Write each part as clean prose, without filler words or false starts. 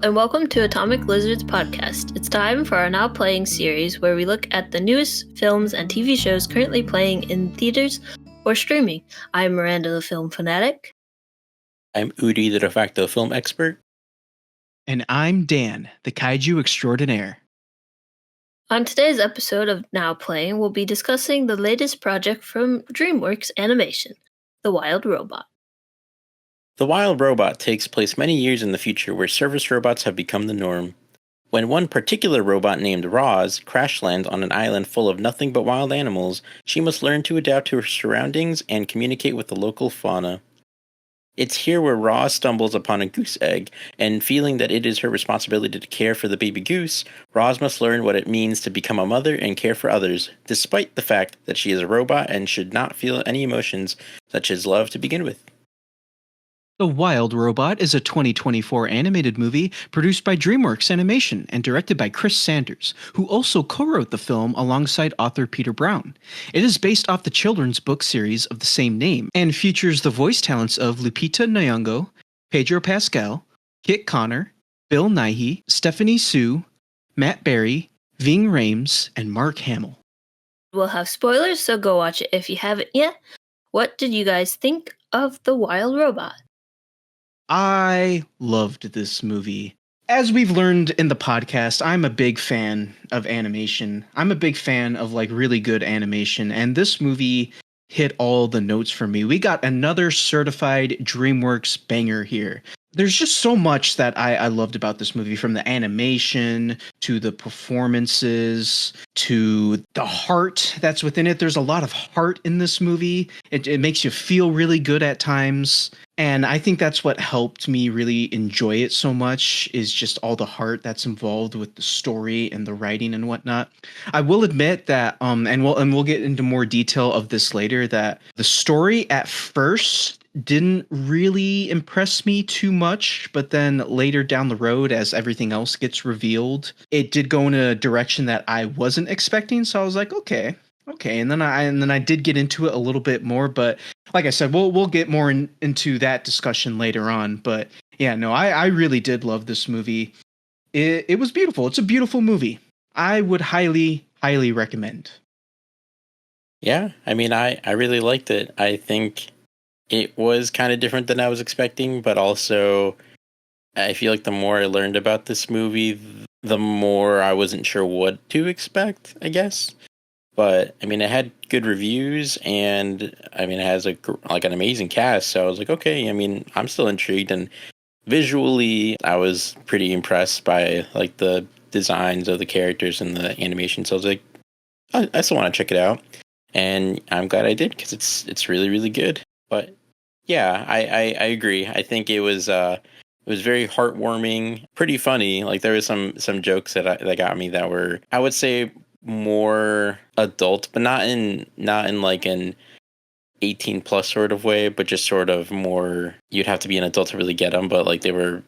and welcome to Atomic Lizards Podcast. It's time for our Now Playing series where we look at the newest films and TV shows currently playing in theaters or streaming. I'm Miranda, the film fanatic. I'm Udi, the de facto film expert. And I'm Dan, the kaiju extraordinaire. On today's episode of Now Playing, we'll be discussing the latest project from DreamWorks Animation, The Wild Robot. The Wild Robot takes place many years in the future where service robots have become the norm. When one particular robot named Roz crash lands on an island full of nothing but wild animals, she must learn to adapt to her surroundings and communicate with the local fauna. It's here where Roz stumbles upon a goose egg, and feeling that it is her responsibility to care for the baby goose, Roz must learn what it means to become a mother and care for others, despite the fact that she is a robot and should not feel any emotions such as love to begin with. The Wild Robot is a 2024 animated movie produced by DreamWorks Animation and directed by Chris Sanders, who also co-wrote the film alongside author Peter Brown. It is based off the children's book series of the same name and features the voice talents of Lupita Nyong'o, Pedro Pascal, Kit Connor, Bill Nighy, Stephanie Sue, Matt Berry, Ving Rhames, and Mark Hamill. We'll have spoilers, so go watch it if you haven't yet. What did you guys think of The Wild Robot? I loved this movie. As we've learned in the podcast, I'm a big fan of animation. I'm a big fan of really good animation, and this movie hit all the notes for me. We got another certified DreamWorks banger here. There's just so much that I loved about this movie, from the animation to the performances to the heart that's within it. There's a lot of heart in this movie. It makes you feel really good at times. And I think that's what helped me really enjoy it so much, is just all the heart that's involved with the story and the writing and whatnot. I will admit that, and we'll get into more detail of this later, that the story at first didn't really impress me too much, but then later down the road, as everything else gets revealed, it did go in a direction that I wasn't expecting. So I was like, okay. And then I did get into it a little bit more, but like I said, we'll get more into that discussion later on. But yeah, no, I really did love this movie. It was beautiful. It's a beautiful movie. I would highly recommend. Yeah, I mean, I really liked it. I think it was kind of different than I was expecting, but also I feel like the more I learned about this movie, the more I wasn't sure what to expect, I guess. But I mean, it had good reviews, and I mean, it has an amazing cast. So I was like, okay. I mean, I'm still intrigued, and visually, I was pretty impressed by the designs of the characters and the animation. So I was like, I still want to check it out, and I'm glad I did, because it's really, really good. But yeah, I agree. I think it was very heartwarming, pretty funny. There was some jokes that got me that were, I would say, more adult, but not in an 18 plus sort of way, but just sort of more, you'd have to be an adult to really get them, but they were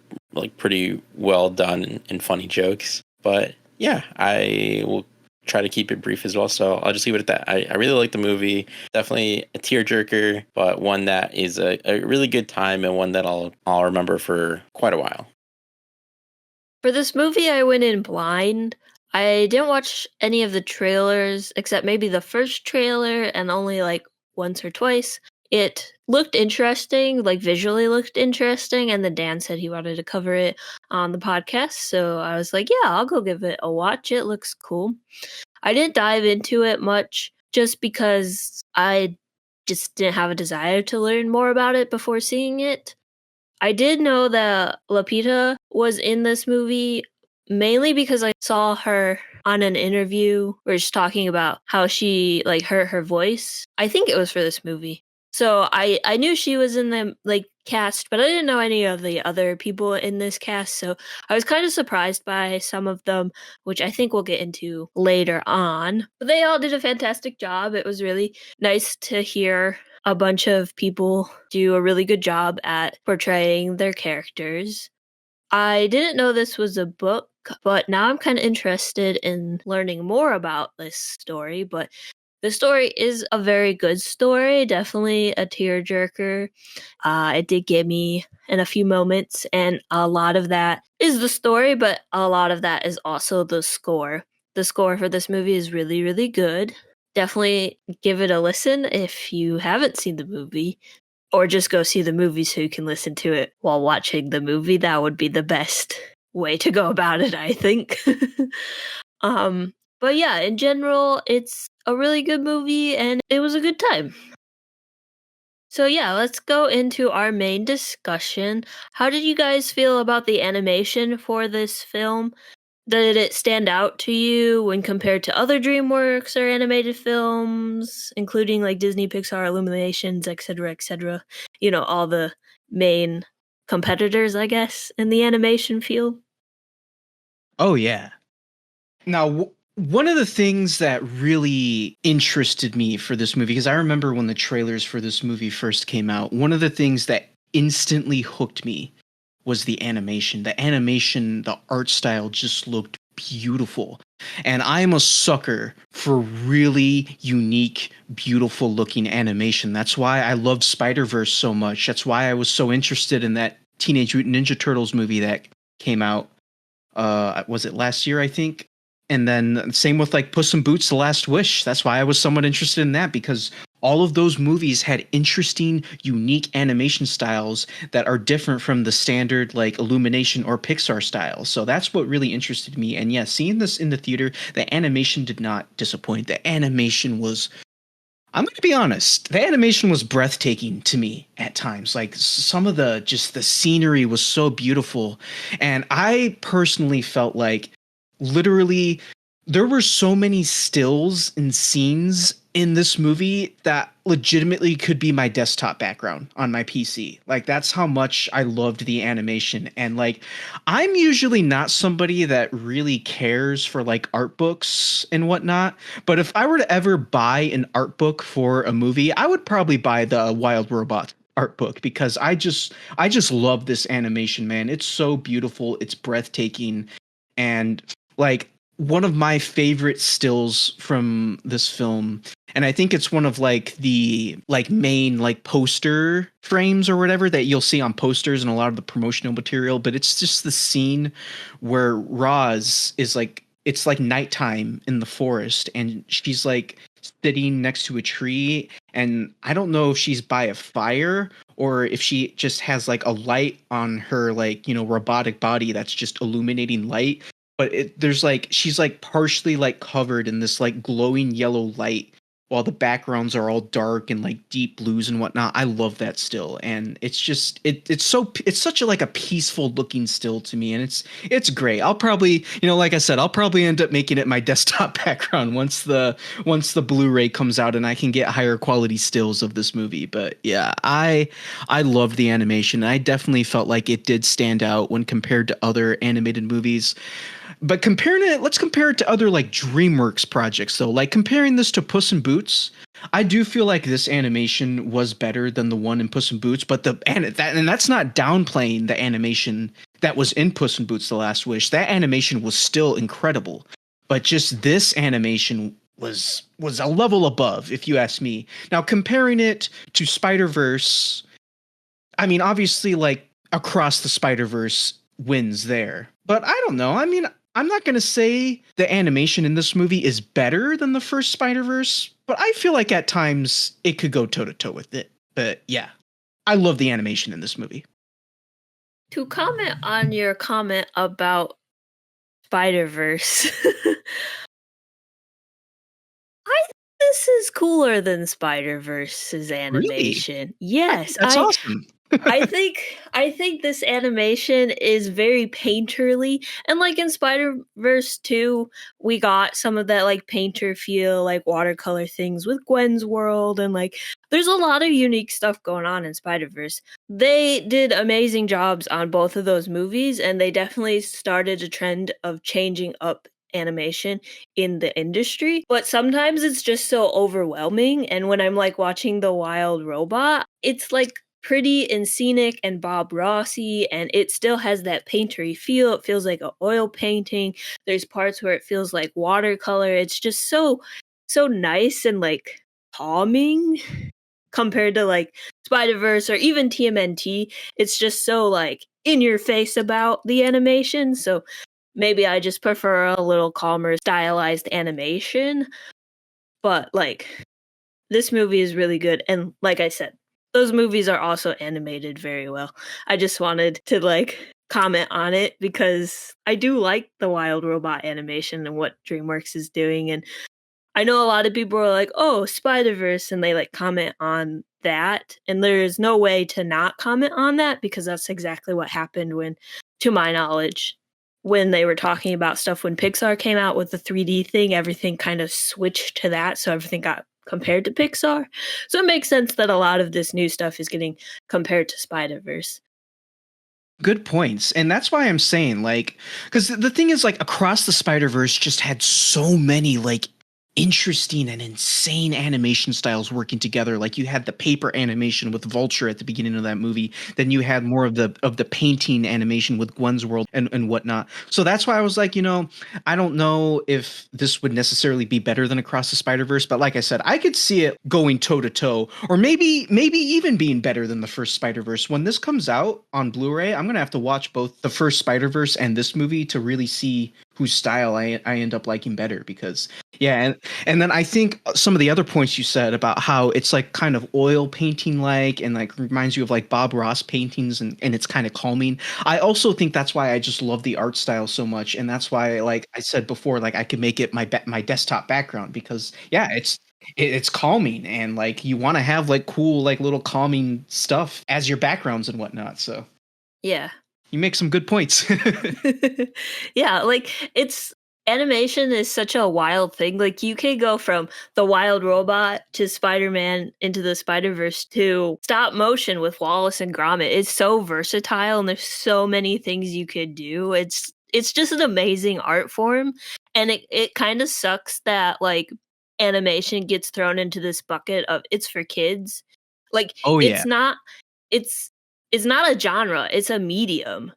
pretty well done and funny jokes. But yeah, I will try to keep it brief as well, so I'll just leave it at that. I really like the movie. Definitely a tearjerker, but one that is a really good time, and one that I'll remember for quite a while. For this movie, I went in blind. I didn't watch any of the trailers, except maybe the first trailer, and only once or twice. It looked interesting, visually looked interesting, and then Dan said he wanted to cover it on the podcast, so I was like, yeah, I'll go give it a watch. It looks cool. I didn't dive into it much just because I just didn't have a desire to learn more about it before seeing it. I did know that Lupita was in this movie mainly because I saw her on an interview where she's talking about how she her voice. I think it was for this movie. So I knew she was in the cast, but I didn't know any of the other people in this cast. So I was kind of surprised by some of them, which I think we'll get into later on. But they all did a fantastic job. It was really nice to hear a bunch of people do a really good job at portraying their characters. I didn't know this was a book, but now I'm kind of interested in learning more about this story. But The story is a very good story, definitely a tearjerker. It did get me in a few moments, and a lot of that is the story, but a lot of that is also the score. The score for this movie is really, really good. Definitely give it a listen if you haven't seen the movie, or just go see the movie so you can listen to it while watching the movie. That would be the best way to go about it, I think. um, but yeah, in general, it's a really good movie and it was a good time. So yeah, let's go into our main discussion. How did you guys feel about the animation for this film? Did it stand out to you when compared to other DreamWorks or animated films, including like Disney, Pixar, Illuminations, etc., etc.? You know, all the main competitors, I guess, in the animation field. Oh yeah. Now, one of the things that really interested me for this movie, because I remember when the trailers for this movie first came out, one of the things that instantly hooked me was the animation. The animation, the art style just looked beautiful. And I'm a sucker for really unique, beautiful looking animation. That's why I love Spider-Verse so much. That's why I was so interested in that Teenage Mutant Ninja Turtles movie that came out. Was it last year, I think? And then same with like Puss in Boots: The Last Wish. That's why I was somewhat interested in that, because all of those movies had interesting, unique animation styles that are different from the standard like Illumination or Pixar style. So that's what really interested me. And yeah, seeing this in the theater, the animation did not disappoint. The animation was, I'm going to be honest, the animation was breathtaking to me at times. Like some of the just the scenery was so beautiful. And I personally felt like literally there were so many stills and scenes in this movie that legitimately could be my desktop background on my PC. Like that's how much I loved the animation. And like I'm usually not somebody that really cares for like art books and whatnot, but if I were to ever buy an art book for a movie, I would probably buy the Wild Robot art book, because I just love this animation, man. It's so beautiful, it's breathtaking. And like one of my favorite stills from this film, and I think it's one of like the like main like poster frames or whatever that you'll see on posters and a lot of the promotional material, but it's just the scene where Roz is like, it's like nighttime in the forest and she's like sitting next to a tree, and I don't know if she's by a fire or if she just has like a light on her like, you know, robotic body that's just illuminating light, but there's like she's like partially like covered in this like glowing yellow light while the backgrounds are all dark and like deep blues and whatnot. I love that still, and it's just it's such a like a peaceful looking still to me, and it's great. I'll probably, you know, like I said, I'll probably end up making it my desktop background once the Blu-ray comes out and I can get higher quality stills of this movie. But yeah, I loved the animation. I definitely felt like it did stand out when compared to other animated movies. But let's compare it to other like DreamWorks projects though. Like comparing this to Puss in Boots, I do feel like this animation was better than the one in Puss in Boots, but that's not downplaying the animation that was in Puss in Boots: The Last Wish. That animation was still incredible, but just this animation was a level above, if you ask me. Now comparing it to Spider-Verse, I mean, obviously, like Across the Spider-Verse wins there. But I don't know. I mean, I'm not going to say the animation in this movie is better than the first Spider-Verse, but I feel like at times it could go toe to toe with it. But yeah, I love the animation in this movie. To comment on your comment about Spider-Verse, I think this is cooler than Spider-Verse's animation. Yes, That's awesome. I think this animation is very painterly, and like in Spider-Verse 2, we got some of that like painter feel, like watercolor things with Gwen's world, and like there's a lot of unique stuff going on in Spider-Verse. They did amazing jobs on both of those movies, and they definitely started a trend of changing up animation in the industry. But sometimes it's just so overwhelming, and when I'm like watching The Wild Robot, it's like pretty and scenic and Bob Rossy, and it still has that paintery feel. It feels like an oil painting. There's parts where it feels like watercolor. It's just so so nice and like calming compared to like Spider-Verse or even TMNT. It's just so like in your face about the animation. So maybe I just prefer a little calmer stylized animation. But like this movie is really good. And like I said, those movies are also animated very well. I just wanted to like comment on it because I do like the Wild Robot animation and what DreamWorks is doing. And I know a lot of people are like, oh, Spider-Verse, and they like comment on that. And there is no way to not comment on that because that's exactly what happened when, to my knowledge, when they were talking about stuff when Pixar came out with the 3D thing, everything kind of switched to that. So everything got compared to Pixar. So it makes sense that a lot of this new stuff is getting compared to Spider-Verse. Good points. And that's why I'm saying, like, because the thing is, like, Across the Spider-Verse just had so many, like, interesting and insane animation styles working together. Like, you had the paper animation with Vulture at the beginning of that movie. Then you had more of the painting animation with Gwen's World and whatnot. So that's why I was like, I don't know if this would necessarily be better than Across the Spider-Verse, but like I said, I could see it going toe to toe, or maybe even being better than the first Spider-Verse. When this comes out on Blu-ray, I'm gonna have to watch both the first Spider-Verse and this movie to really see whose style I end up liking better. Because and then I think some of the other points you said about how it's like kind of oil painting like, and like reminds you of like Bob Ross paintings, and it's kind of calming. I also think that's why I just love the art style so much, and that's why, like I said before, like I could make it my desktop background because it's calming, and like you want to have like cool like little calming stuff as your backgrounds and whatnot. So Yeah. you make some good points. Yeah, like it's animation is such a wild thing. Like you can go from the Wild Robot to Spider-Man into the Spider-Verse to stop motion with Wallace and Gromit. It's so versatile and there's so many things you could do. It's just an amazing art form, and it kind of sucks that like animation gets thrown into this bucket of it's for kids. Like Oh yeah. it's it's not a genre, it's a medium.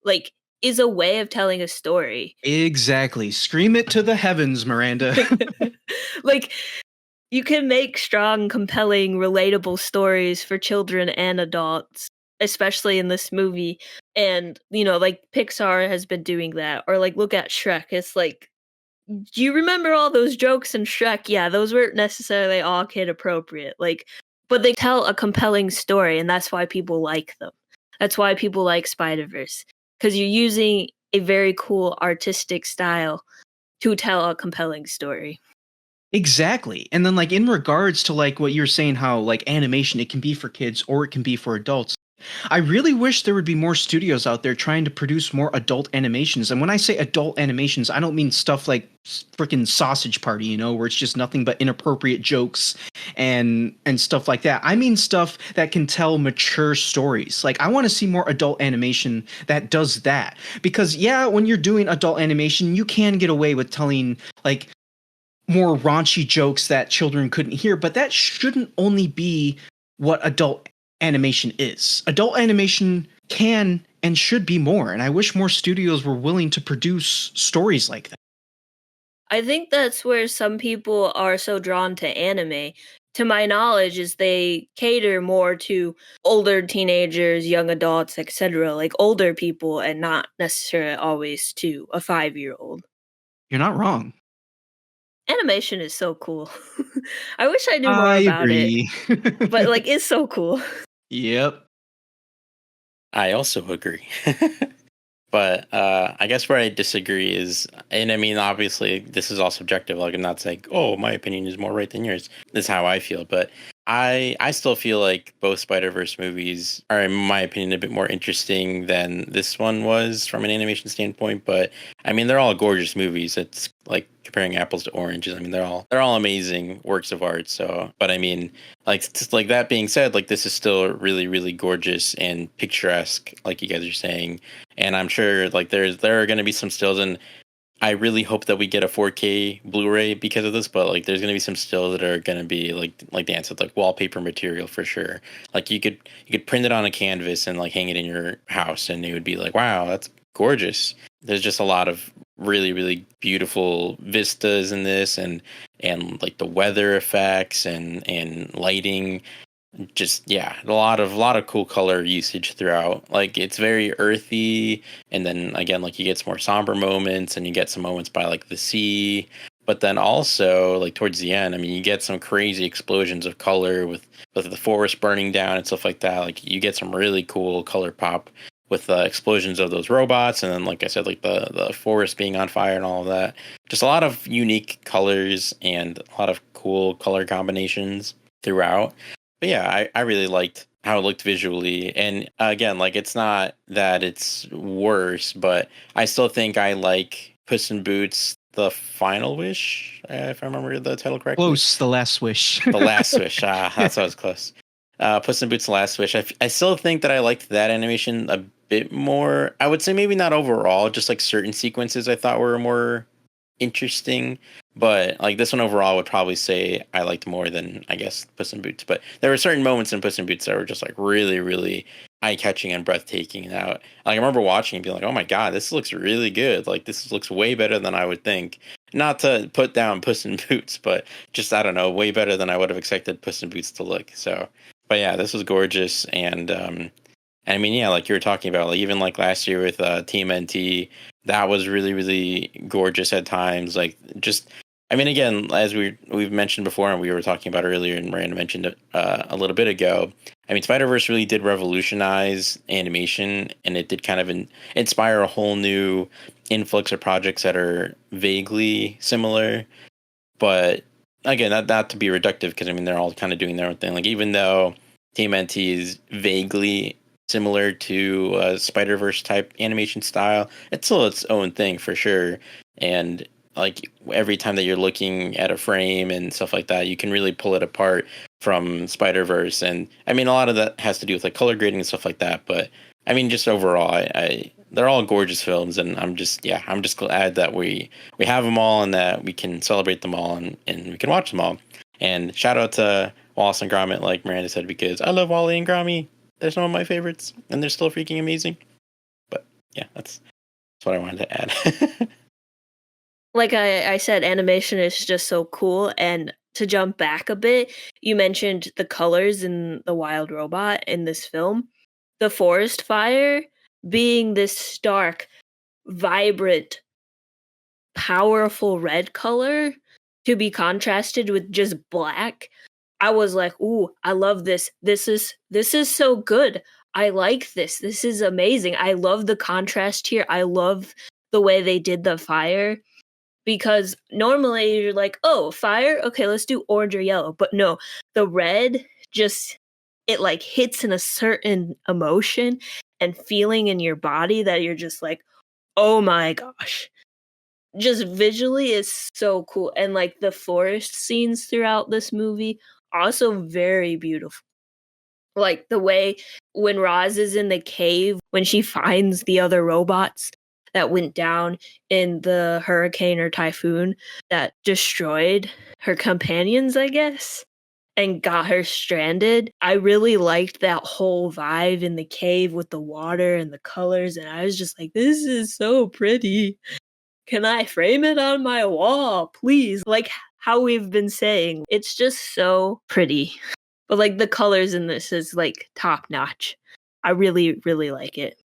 Like, is a way of telling a story. Exactly. Scream it to the heavens, Miranda. Like, you can make strong, compelling, relatable stories for children and adults, especially in this movie. And, like Pixar has been doing that. Or like look at Shrek. It's like, do you remember all those jokes in Shrek? Yeah, those weren't necessarily all kid appropriate. Like, but they tell a compelling story, and that's why people like them. That's why people like Spider-Verse. Because you're using a very cool artistic style to tell a compelling story. Exactly. And then like in regards to like what you're saying, how like animation, it can be for kids or it can be for adults. I really wish there would be more studios out there trying to produce more adult animations. And when I say adult animations, I don't mean stuff like freaking Sausage Party, where it's just nothing but inappropriate jokes and stuff like that. I mean stuff that can tell mature stories. Like I want to see more adult animation that does that. Because when you're doing adult animation, you can get away with telling like more raunchy jokes that children couldn't hear, but that shouldn't only be what adult animation is. Adult animation can and should be more, and I wish more studios were willing to produce stories like that. I think that's where some people are so drawn to anime. To my knowledge, is they cater more to older teenagers, young adults, etc., like older people, and not necessarily always to a 5-year-old. You're not wrong. Animation is so cool. I wish I knew more I about agree. it, but like it's so cool. Yep. I also agree. But I guess where I disagree is, and I mean, obviously, this is all subjective. Like, I'm not saying, oh, my opinion is more right than yours. This is how I feel. But I still feel like both Spider-Verse movies are, in my opinion, a bit more interesting than this one was from an animation standpoint. But I mean, they're all gorgeous movies. It's like comparing apples to oranges. I mean, they're all amazing works of art. So, but I mean, like that being said, like this is still really, really gorgeous and picturesque, like you guys are saying. And I'm sure like there are going to be some stills, and I really hope that we get a 4K Blu-ray because of this. But like, there's going to be some stills that are going to be like Dan said, like wallpaper material for sure. Like you could print it on a canvas and like hang it in your house, and it would be like, wow, that's gorgeous. There's just a lot of really, really beautiful vistas in this, and like the weather effects and lighting. Just yeah, a lot of cool color usage throughout. Like it's very earthy, and then again, like you get some more somber moments, and you get some moments by like the sea. But then also like towards the end, I mean, you get some crazy explosions of color with the forest burning down and stuff like that. Like you get some really cool color pop with the explosions of those robots, and then like I said, like the forest being on fire and all of that. Just a lot of unique colors and a lot of cool color combinations throughout. But yeah, I really liked how it looked visually. And again, like it's not that it's worse, but I still think I like Puss in Boots: The Final Wish, if I remember the title correctly. Close, The Last Wish. The Last Wish. That's what I was close. Puss in Boots: The Last Wish. I still think that I liked that animation a bit more. I would say maybe not overall, just like certain sequences I thought were more interesting. But like this one overall, would probably say I liked more than I guess Puss in Boots. But there were certain moments in Puss in Boots that were just like really, really eye catching and breathtaking. And like I remember watching and being like, "Oh my god, this looks really good! Like this looks way better than I would think." Not to put down Puss in Boots, but just I don't know, way better than I would have expected Puss in Boots to look. So, but yeah, this was gorgeous, and I mean, yeah, like you were talking about, like even like last year with TMNT, that was really, really gorgeous at times. Like just, I mean, again, as we've mentioned before, and we were talking about earlier, and Miranda mentioned it a little bit ago. I mean, Spider-Verse really did revolutionize animation, and it did kind of inspire a whole new influx of projects that are vaguely similar, but again, not to be reductive, because I mean they're all kind of doing their own thing. Like even though TMNT is vaguely similar to Spider-Verse type animation style, it's still its own thing for sure. And like every time that you're looking at a frame and stuff like that, you can really pull it apart from Spider-Verse. And I mean, a lot of that has to do with like color grading and stuff like that. But I mean, just overall, I they're all gorgeous films, and I'm just glad that we have them all and that we can celebrate them all and we can watch them all. And shout out to Wallace and Gromit, like Miranda said, because I love Wally and Gromit. They're some of my favorites, and they're still freaking amazing. But yeah, that's what I wanted to add. Like I said, animation is just so cool. And to jump back a bit, you mentioned the colors in the wild robot in this film. The forest fire being this stark, vibrant, powerful red color to be contrasted with just black. I was like, "Ooh, I love this. This is so good. I like this. This is amazing. I love the contrast here. I love the way they did the fire." Because normally you're like, oh, fire? Okay, let's do orange or yellow. But no, the red just, it like hits in a certain emotion and feeling in your body that you're just like, oh my gosh. Just visually is so cool. And like the forest scenes throughout this movie, also very beautiful. Like the way when Roz is in the cave, when she finds the other robots that went down in the hurricane or typhoon that destroyed her companions, I guess, and got her stranded. I really liked that whole vibe in the cave with the water and the colors, and I was just like, this is so pretty. Can I frame it on my wall, please? Like how we've been saying, it's just so pretty. But like the colors in this is like top notch. I really, really like it.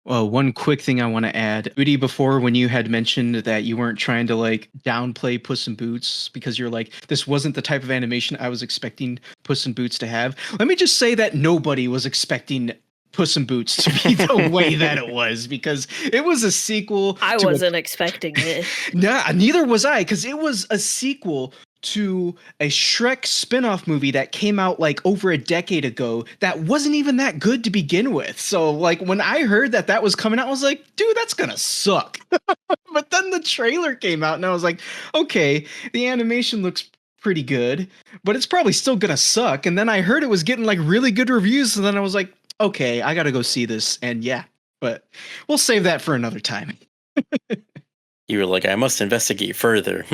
Well, one quick thing I want to add. Rudy, before when you had mentioned that you weren't trying to like downplay Puss in Boots because you're like, this wasn't the type of animation I was expecting Puss in Boots to have. Let me just say that nobody was expecting Puss in Boots to be the way that it was, because it was a sequel. I wasn't expecting it. Nah, neither was I, because it was a sequel to a Shrek spin-off movie that came out like over a decade ago that wasn't even that good to begin with. So like when I heard that was coming out, I was like, dude, that's gonna suck. But then the trailer came out and I was like, okay, the animation looks pretty good, but it's probably still gonna suck. And then I heard it was getting like really good reviews, and then I was like, okay, I gotta go see this. And yeah, but we'll save that for another time. You were like, I must investigate further.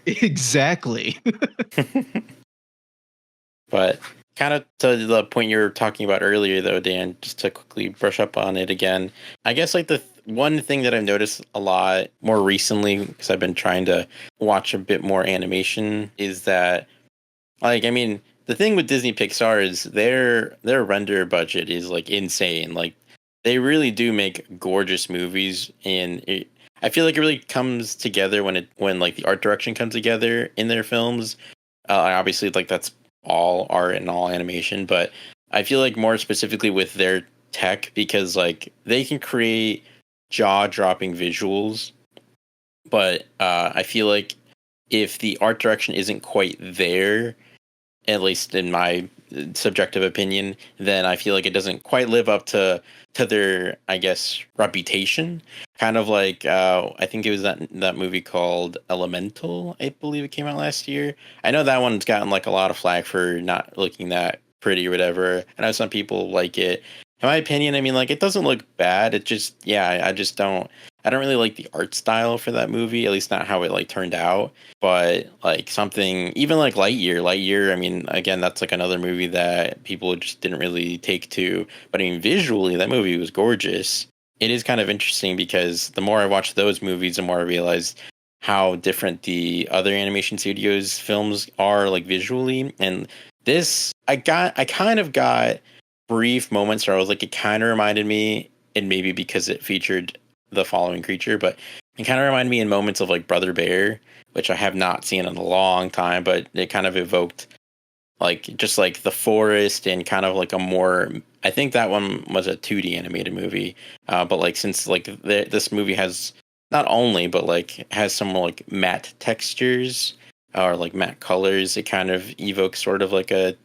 Exactly. But kind of to the point you were talking about earlier, though, Dan, just to quickly brush up on it again, I guess like one thing that I've noticed a lot more recently, because I've been trying to watch a bit more animation, is that, like, I mean, the thing with Disney Pixar is their render budget is like insane. Like, they really do make gorgeous movies, and I feel like it really comes together when like the art direction comes together in their films. Obviously, like that's all art and all animation, but I feel like more specifically with their tech, because like they can create jaw-dropping visuals, but I feel like if the art direction isn't quite there, at least in my subjective opinion, then I feel like it doesn't quite live up to their, I guess, reputation. Kind of like I think it was that movie called Elemental, I believe it came out last year. I know that one's gotten like a lot of flack for not looking that pretty or whatever. I know some people like it. In my opinion, I mean, like, it doesn't look bad. It just, yeah, I just don't. I don't really like the art style for that movie, at least not how it like turned out. But like something even like Lightyear, I mean, again, that's like another movie that people just didn't really take to. But I mean, visually, that movie was gorgeous. It is kind of interesting because the more I watch those movies, the more I realize how different the other animation studios films are, like, visually. And this, I kind of got brief moments where I was like, it kind of reminded me, and maybe because it featured the following creature, but it kind of reminded me in moments of like Brother Bear, which I have not seen in a long time, but it kind of evoked like just like the forest and kind of like a more, I think that one was a 2D animated movie, but like since like this movie has not only but like has some like matte textures or like matte colors, it kind of evokes sort of like a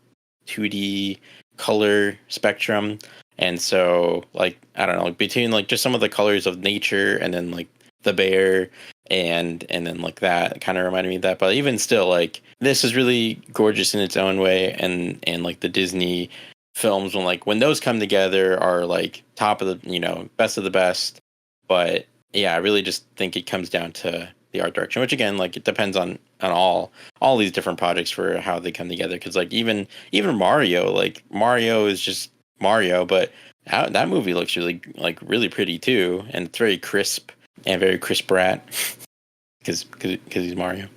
2D color spectrum. And so, like, I don't know, like between like just some of the colors of nature and then like the bear and then like that kind of reminded me of that. But even still, like, this is really gorgeous in its own way, and like the Disney films, when those come together, are like top of the, best of the best. But yeah, I really just think it comes down to the art direction, which again, like, it depends on all these different projects for how they come together. Because like even Mario, like Mario is just Mario, but that movie looks really, like, really pretty too, and it's very crisp and very crisp brat because he's Mario.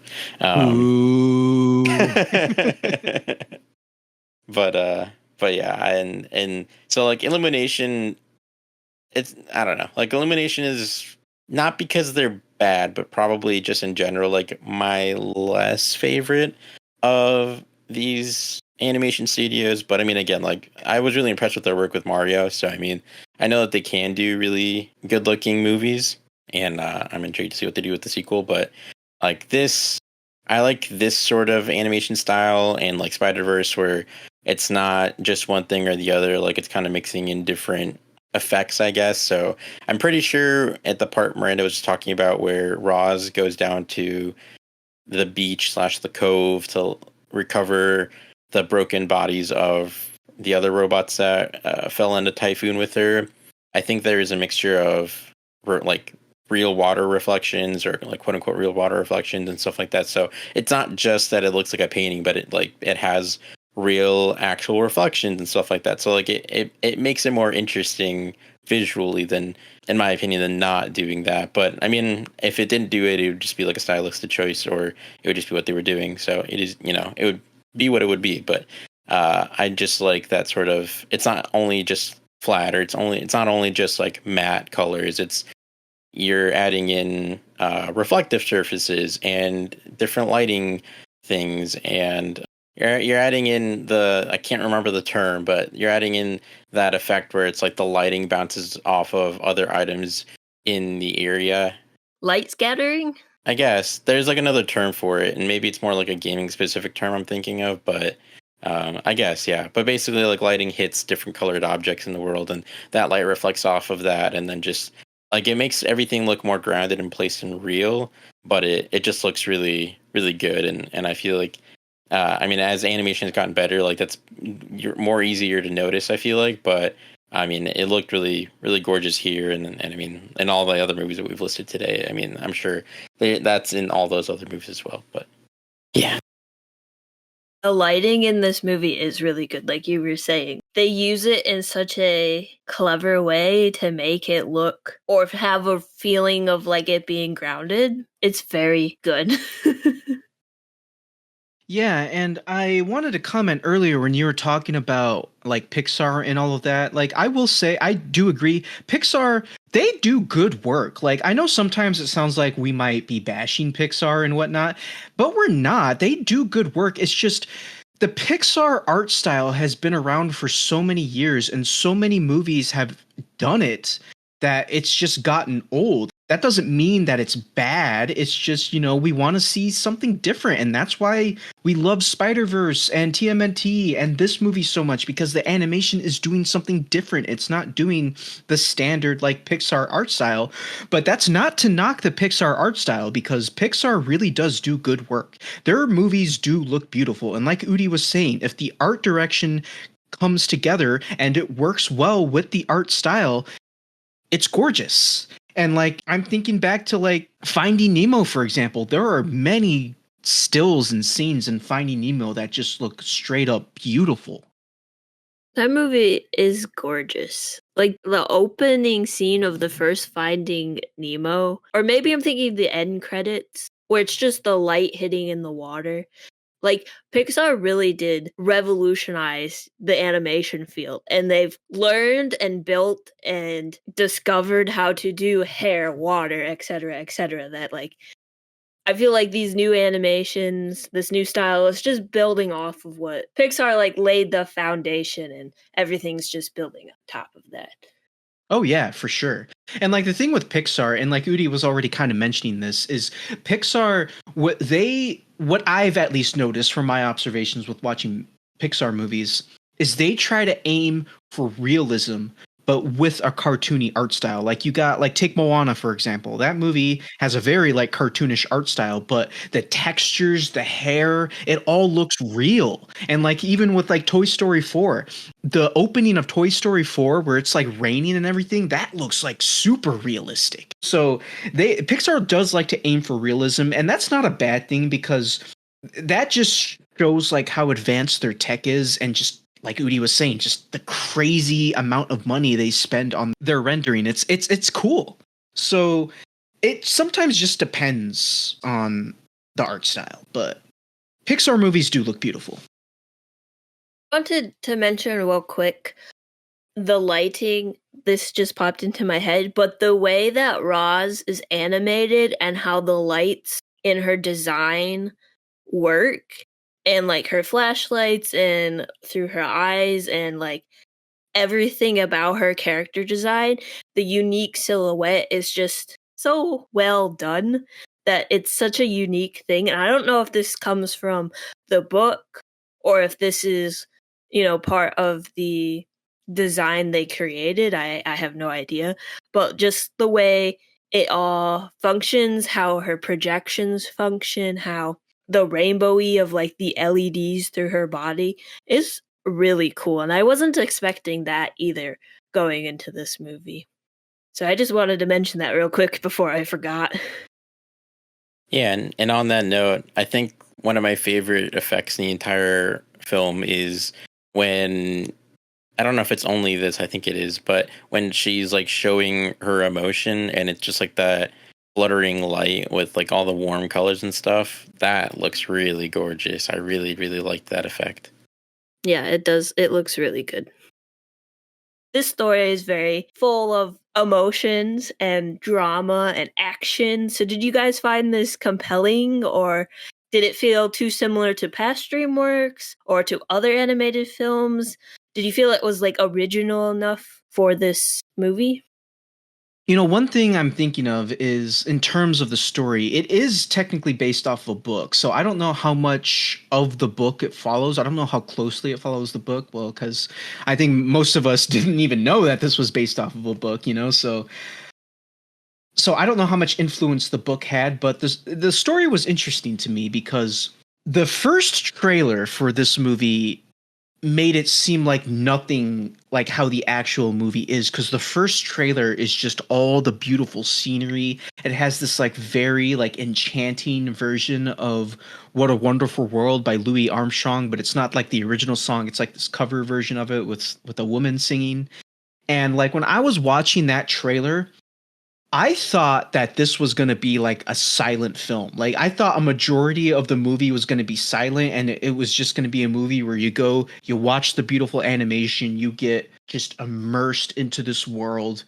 Ooh. But yeah, and so like Illumination, it's, I don't know, like Illumination is not because they're bad, but probably just in general like my less favorite of these animation studios. But I mean, again, like, I was really impressed with their work with Mario, so I mean, I know that they can do really good looking movies, and I'm intrigued to see what they do with the sequel. But like this, I like this sort of animation style, and like Spider-Verse, where it's not just one thing or the other, like it's kind of mixing in different effects, I guess. So I'm pretty sure at the part Miranda was talking about where Roz goes down to the beach / the cove to recover the broken bodies of the other robots that fell into Typhoon with her, I think there is a mixture of like real water reflections, or like quote unquote real water reflections and stuff like that. So it's not just that it looks like a painting, but it has real actual reflections and stuff like that. So like it makes it more interesting visually than, in my opinion, than not doing that. But I mean, if it didn't do it, it would just be like a stylistic choice, or it would just be what they were doing. So it is, it would be what it would be. But I just like that sort of, it's not only just flat, or it's not only just like matte colors. It's, you're adding in reflective surfaces and different lighting things, and you're adding in I can't remember the term, but you're adding in that effect where it's like the lighting bounces off of other items in the area. Light scattering? I guess there's like another term for it, and maybe it's more like a gaming specific term I'm thinking of, but I guess, yeah. But basically, like, lighting hits different colored objects in the world, and that light reflects off of that, and then just like it makes everything look more grounded and placed in real. But it just looks really, really good, and I feel like, I mean, as animation has gotten better, like that's more easier to notice, I feel like. But I mean, it looked really, really gorgeous here, and I mean, in all the other movies that we've listed today. I mean, I'm sure that's in all those other movies as well. But yeah. The lighting in this movie is really good, like you were saying. They use it in such a clever way to make it look or have a feeling of like it being grounded. It's very good. Yeah, and I wanted to comment earlier when you were talking about like Pixar and all of that. Like, I will say, I do agree. Pixar, they do good work. Like, I know sometimes it sounds like we might be bashing Pixar and whatnot, but we're not. They do good work. It's just the Pixar art style has been around for so many years, and so many movies have done it that it's just gotten old. That doesn't mean that it's bad. It's just, we want to see something different. And that's why we love Spider-Verse and TMNT and this movie so much, because the animation is doing something different. It's not doing the standard like Pixar art style. But that's not to knock the Pixar art style, because Pixar really does do good work. Their movies do look beautiful. And like Udi was saying, if the art direction comes together and it works well with the art style, it's gorgeous. And like, I'm thinking back to like Finding Nemo, for example. There are many stills and scenes in Finding Nemo that just look straight up beautiful. That movie is gorgeous. Like the opening scene of the first Finding Nemo, or maybe I'm thinking the end credits, where it's just the light hitting in the water. Like, Pixar really did revolutionize the animation field, and they've learned and built and discovered how to do hair, water, etc., that, like, I feel like these new animations, this new style is just building off of what Pixar, like, laid the foundation, and everything's just building on top of that. Oh yeah, for sure. And like the thing with Pixar, and like Udi was already kind of mentioning this, is Pixar, what I've at least noticed from my observations with watching Pixar movies, is they try to aim for realism, but with a cartoony art style. Like you got, like, take Moana, for example. That movie has a very like cartoonish art style, but the textures, the hair, it all looks real. And like even with like Toy Story 4, the opening of Toy Story 4 where it's like raining and everything, that looks like super realistic. So Pixar does like to aim for realism, and that's not a bad thing, because that just shows like how advanced their tech is, and just like Udi was saying, just the crazy amount of money they spend on their rendering. It's cool. So it sometimes just depends on the art style, but Pixar movies do look beautiful. I wanted to mention real quick the lighting. This just popped into my head, but the way that Roz is animated and how the lights in her design work, and like her flashlights and through her eyes, and like everything about her character design, the unique silhouette is just so well done that it's such a unique thing. And I don't know if this comes from the book or if this is, part of the design they created. I have no idea. But just the way it all functions, how her projections function, how the rainbowy of like the LEDs through her body is really cool. And I wasn't expecting that either going into this movie. So I just wanted to mention that real quick before I forgot. Yeah, and on that note, I think one of my favorite effects in the entire film is when, I don't know if it's only this, I think it is, but when she's like showing her emotion and it's just like that fluttering light with like all the warm colors and stuff, that looks really gorgeous. I really, really liked that effect. Yeah, it does. It looks really good. This story is very full of emotions and drama and action. So did you guys find this compelling, or did it feel too similar to past DreamWorks or to other animated films? Did you feel it was like original enough for this movie? One thing I'm thinking of is, in terms of the story, it is technically based off a book. So I don't know how much of the book it follows. I don't know how closely it follows the book. Well, because I think most of us didn't even know that this was based off of a book, So I don't know how much influence the book had, but the story was interesting to me, because the first trailer for this movie made it seem like nothing like how the actual movie is, because the first trailer is just all the beautiful scenery. It has this like very like enchanting version of What a Wonderful World by Louis Armstrong, but it's not like the original song. It's like this cover version of it with a woman singing. And like when I was watching that trailer, I thought that this was going to be like a silent film. Like I thought a majority of the movie was going to be silent, and it was just going to be a movie where you go, you watch the beautiful animation, you get just immersed into this world,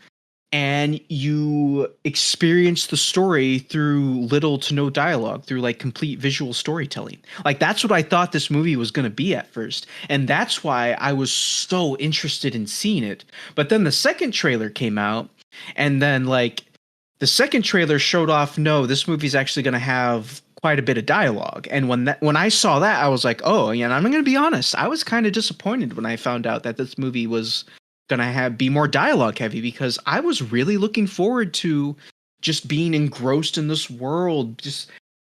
and you experience the story through little to no dialogue, through like complete visual storytelling. Like that's what I thought this movie was going to be at first. And that's why I was so interested in seeing it. But then the second trailer came out, and then like the second trailer showed off, no, this movie's actually going to have quite a bit of dialogue. And when I saw that, I was like, oh, yeah, and I'm going to be honest, I was kind of disappointed when I found out that this movie was going to be more dialogue heavy, because I was really looking forward to just being engrossed in this world, just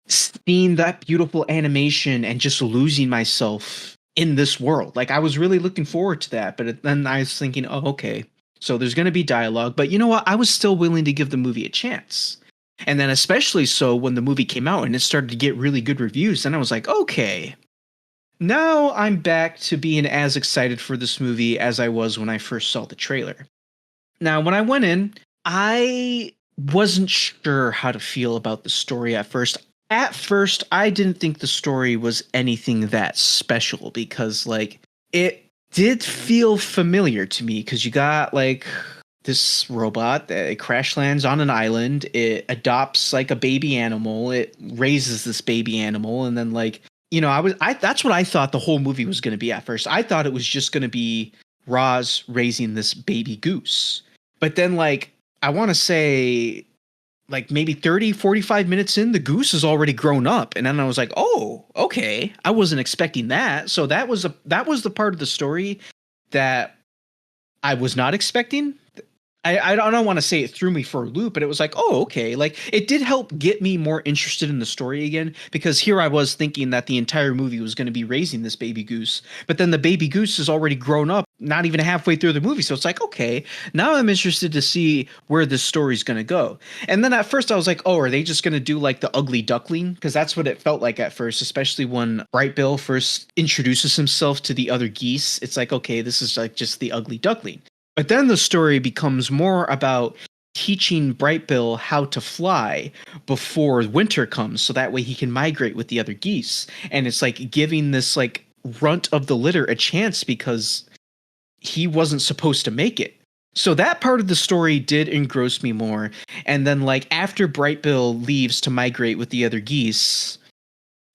seeing that beautiful animation and just losing myself in this world. Like I was really looking forward to that. But then I was thinking, oh, okay, so there's going to be dialogue, but you know what? I was still willing to give the movie a chance. And then especially so when the movie came out and it started to get really good reviews, then I was like, okay, now I'm back to being as excited for this movie as I was when I first saw the trailer. Now, when I went in, I wasn't sure how to feel about the story at first. At first, I didn't think the story was anything that special, because like it did feel familiar to me, because you got like this robot that crash lands on an island. It adopts like a baby animal. It raises this baby animal, and then like, you know, that's what I thought the whole movie was going to be at first. I thought it was just going to be Roz raising this baby goose. But then like, I want to say like maybe 30, 45 minutes in, the goose is already grown up. And then I was like, oh, okay. I wasn't expecting that. So that was the part of the story that I was not expecting. I don't want to say it threw me for a loop, but it was like, oh, okay. Like it did help get me more interested in the story again, because here I was thinking that the entire movie was going to be raising this baby goose, but then the baby goose is already grown up, not even halfway through the movie. So it's like, okay, now I'm interested to see where this story's going to go. And then at first I was like, oh, are they just going to do like the ugly duckling? Because that's what it felt like at first, especially when Bright Bill first introduces himself to the other geese. It's like, okay, this is like just the ugly duckling. But then the story becomes more about teaching Bright Bill how to fly before winter comes, so that way he can migrate with the other geese. And it's like giving this like runt of the litter a chance, because he wasn't supposed to make it. So that part of the story did engross me more. And then like after Bright Bill leaves to migrate with the other geese,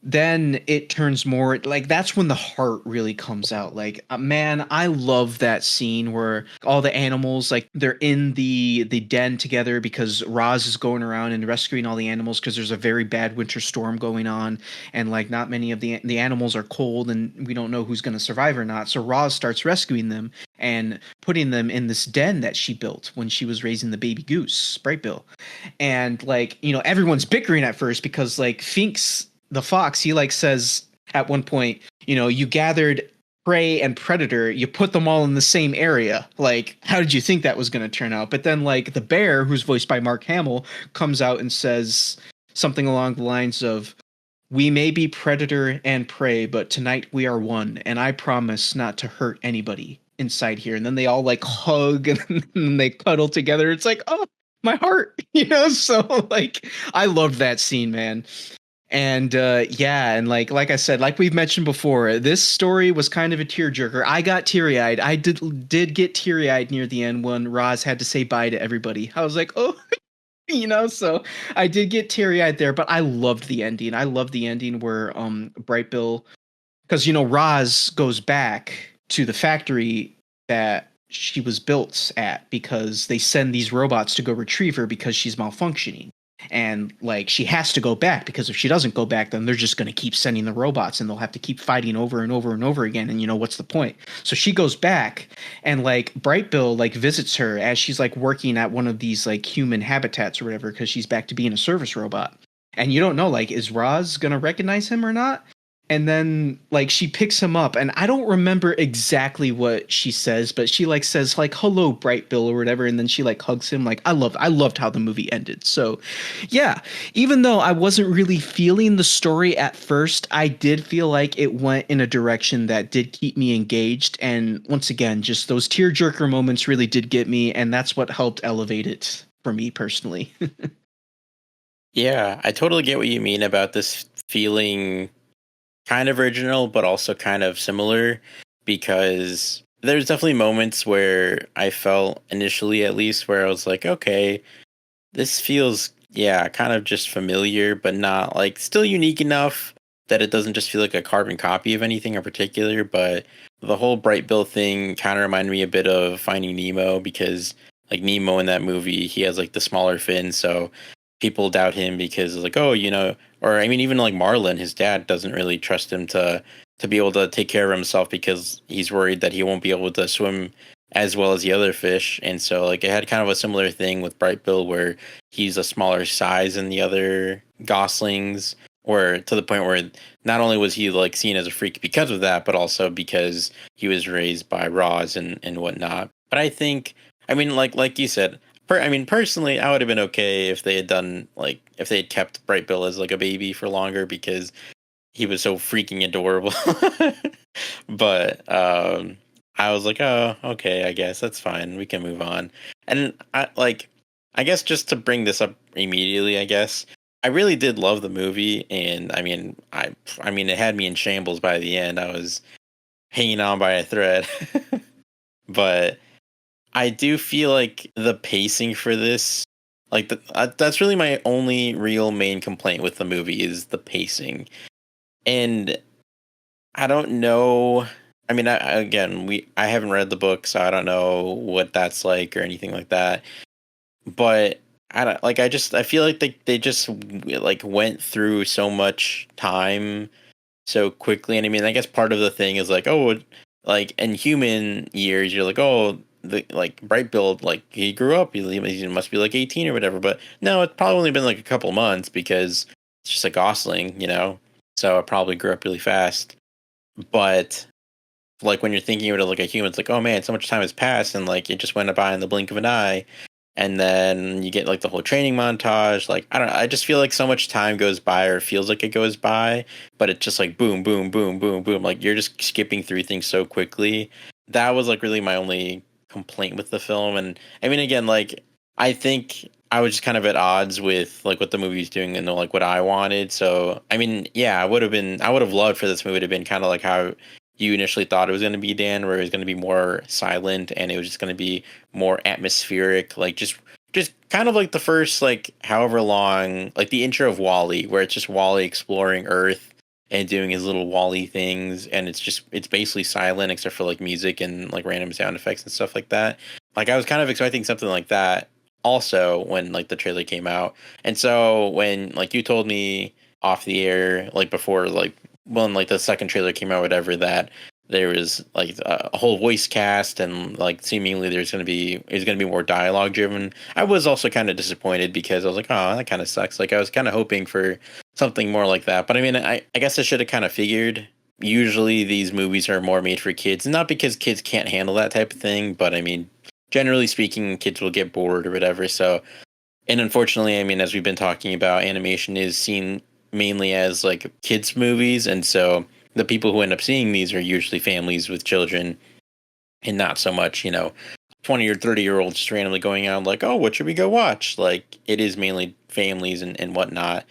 then it turns more like that's when the heart really comes out. Like, man, I love that scene where all the animals, like they're in the den together, because Roz is going around and rescuing all the animals, because there's a very bad winter storm going on, and like not many of the animals are cold, and we don't know who's going to survive or not. So Roz starts rescuing them and putting them in this den that she built when she was raising the baby goose, Bright Bill. And like, you know, everyone's bickering at first, because like Finks the fox, he like says at one point, you know, you gathered prey and predator, you put them all in the same area. Like, how did you think that was going to turn out? But then like the bear, who's voiced by Mark Hamill, comes out and says something along the lines of, we may be predator and prey, but tonight we are one, and I promise not to hurt anybody inside here. And then they all like hug and then they cuddle together. It's like, oh, my heart, you know? So like, I loved that scene, man. And yeah, and like I said, like we've mentioned before, this story was kind of a tearjerker. I got teary-eyed. I did get teary-eyed near the end when Roz had to say bye to everybody. I was like, oh, you know, so I did get teary-eyed there, but I loved the ending. I loved the ending where Bright Bill, because, you know, Roz goes back to the factory that she was built at, because they send these robots to go retrieve her because she's malfunctioning. And like she has to go back, because if she doesn't go back, then they're just going to keep sending the robots, and they'll have to keep fighting over and over and over again. And you know, what's the point? So she goes back, and like Bright Bill like visits her as she's like working at one of these like human habitats or whatever, because she's back to being a service robot. And you don't know, like, is Roz going to recognize him or not? And then like she picks him up, and I don't remember exactly what she says, but she like says like hello Bright Bill or whatever, and then she like hugs him. Like I loved how the movie ended. So yeah, even though I wasn't really feeling the story at first, I did feel like it went in a direction that did keep me engaged. And once again, just those tearjerker moments really did get me, and that's what helped elevate it for me personally. Yeah, I totally get what you mean about this feeling kind of original, but also kind of similar, because there's definitely moments where I felt initially, at least, where I was like, okay, this feels, yeah, kind of just familiar, but not like still unique enough that it doesn't just feel like a carbon copy of anything in particular. But the whole Bright Bill thing kind of reminded me a bit of Finding Nemo, because like Nemo in that movie, he has like the smaller fin, so people doubt him because it's like, oh, or I mean, even like Marlin, his dad doesn't really trust him to be able to take care of himself because he's worried that he won't be able to swim as well as the other fish. And so like it had kind of a similar thing with Bright Bill, where he's a smaller size than the other goslings, or to the point where not only was he like seen as a freak because of that, but also because he was raised by Roz and whatnot. But I think, I mean, like you said, I mean, personally, I would have been okay if they had done like if they had kept Bright Bill as like a baby for longer, because he was so freaking adorable. But I was like, oh, okay, I guess that's fine. We can move on. And I guess just to bring this up immediately, I guess I really did love the movie, and I mean, it had me in shambles by the end. I was hanging on by a thread, but I do feel like the pacing for this, like that's really my only real main complaint with the movie, is the pacing. And I don't know. I mean, I haven't read the book, so I don't know what that's like or anything like that. But I don't like. I feel like they just like went through so much time so quickly. And I mean, I guess part of the thing is like, oh, like in human years, you're like, oh, the like Bright Bill, like he grew up, he must be like 18 or whatever. But no, it's probably only been like a couple months, because it's just a gosling, so it probably grew up really fast. But like when you're thinking of it like a human, it's like, oh man, so much time has passed, and like it just went by in the blink of an eye. And then you get like the whole training montage. Like, I don't know, I just feel like so much time goes by, or feels like it goes by, but it's just like boom, boom, boom, boom, boom. Like you're just skipping through things so quickly. That was like really my only complaint with the film. And I mean, again, like I think I was just kind of at odds with like what the movie's doing and like what I wanted. So I mean, yeah, I would have loved for this movie to have been kind of like how you initially thought it was going to be, Dan, where it was going to be more silent and it was just going to be more atmospheric, like just kind of like the first like however long, like the intro of Wall-E, where it's just Wall-E exploring Earth and doing his little Wall-E things, and it's basically silent except for like music and like random sound effects and stuff like that. Like I was kind of expecting something like that also when like the trailer came out. And so when like you told me off the air, like before, like when like the second trailer came out, whatever, that there was like a whole voice cast, and like seemingly it's gonna be more dialogue driven. I was also kind of disappointed, because I was like, oh, that kind of sucks. Like I was kind of hoping for something more like that. But I mean, I guess I should have kind of figured. Usually these movies are more made for kids, not because kids can't handle that type of thing, but I mean, generally speaking, kids will get bored or whatever. So, and unfortunately, I mean, as we've been talking about, animation is seen mainly as like kids movies, and so the people who end up seeing these are usually families with children, and not so much 20 or 30-year-olds just randomly going out like, oh, what should we go watch. Like it is mainly families and whatnot.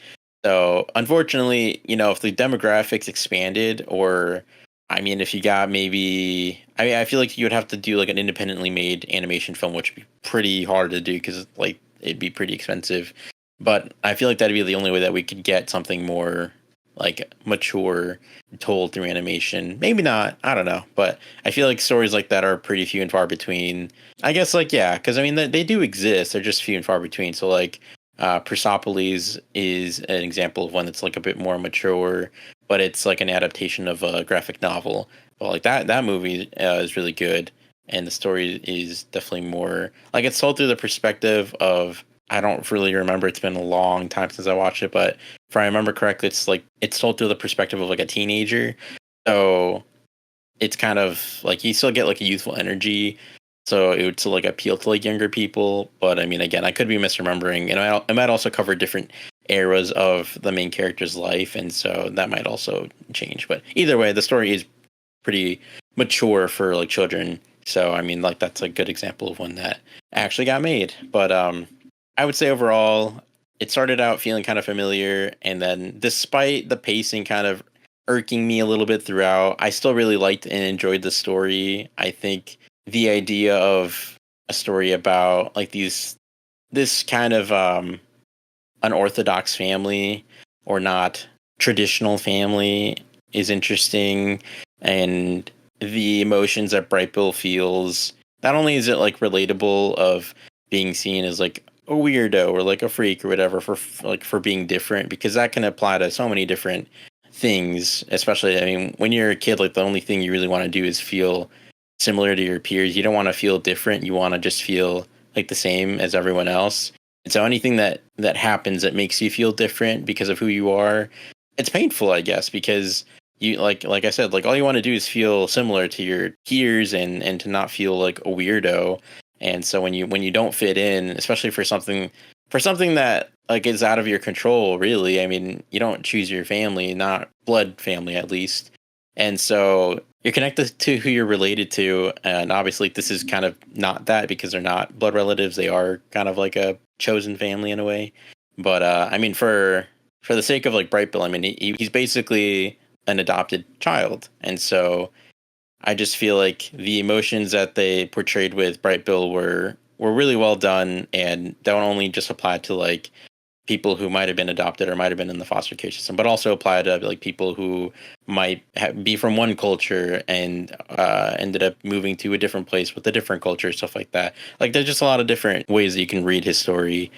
So unfortunately, if the demographics expanded, or I mean, if you got maybe, I mean, I feel like you would have to do like an independently made animation film, which would be pretty hard to do because like it'd be pretty expensive. But I feel like that'd be the only way that we could get something more like mature told through animation. Maybe not, I don't know. But I feel like stories like that are pretty few and far between. I guess like, yeah, because I mean, they do exist. They're just few and far between. So like Persepolis is an example of one that's like a bit more mature, but it's like an adaptation of a graphic novel. Well, like that movie is really good, and the story is definitely more like it's told through the perspective of I don't really remember. It's been a long time since I watched it, but if I remember correctly, it's like it's told through the perspective of like a teenager. So it's kind of like you still get like a youthful energy. So it would still like appeal to like younger people. But I mean, again, I could be misremembering, and I might also cover different eras of the main character's life, and so that might also change. But either way, the story is pretty mature for like children. So I mean, like that's a good example of one that actually got made. But I would say overall, it started out feeling kind of familiar, and then despite the pacing kind of irking me a little bit throughout, I still really liked and enjoyed the story. I think the idea of a story about like this kind of unorthodox family or not traditional family is interesting, and the emotions that Bright Bill feels. Not only is it like relatable of being seen as like a weirdo or like a freak or whatever for being different, because that can apply to so many different things. Especially, I mean, when you're a kid, like the only thing you really want to do is feel similar to your peers. You don't want to feel different. You want to just feel like the same as everyone else. And so anything that happens that makes you feel different because of who you are, it's painful, I guess, because you like I said, like all you want to do is feel similar to your peers and to not feel like a weirdo. And so when you don't fit in, especially for something that like is out of your control, really, I mean, you don't choose your family, not blood family at least. And so you're connected to who you're related to, and obviously this is kind of not that because they're not blood relatives. They are kind of like a chosen family in a way. But I mean, for the sake of like Bright Bill, I mean, he's basically an adopted child, and so I just feel like the emotions that they portrayed with Bright Bill were really well done, and don't only just apply to like people who might have been adopted or might have been in the foster care system, but also apply to like people who might be from one culture and ended up moving to a different place with a different culture, stuff like that. Like there's just a lot of different ways that you can read his story,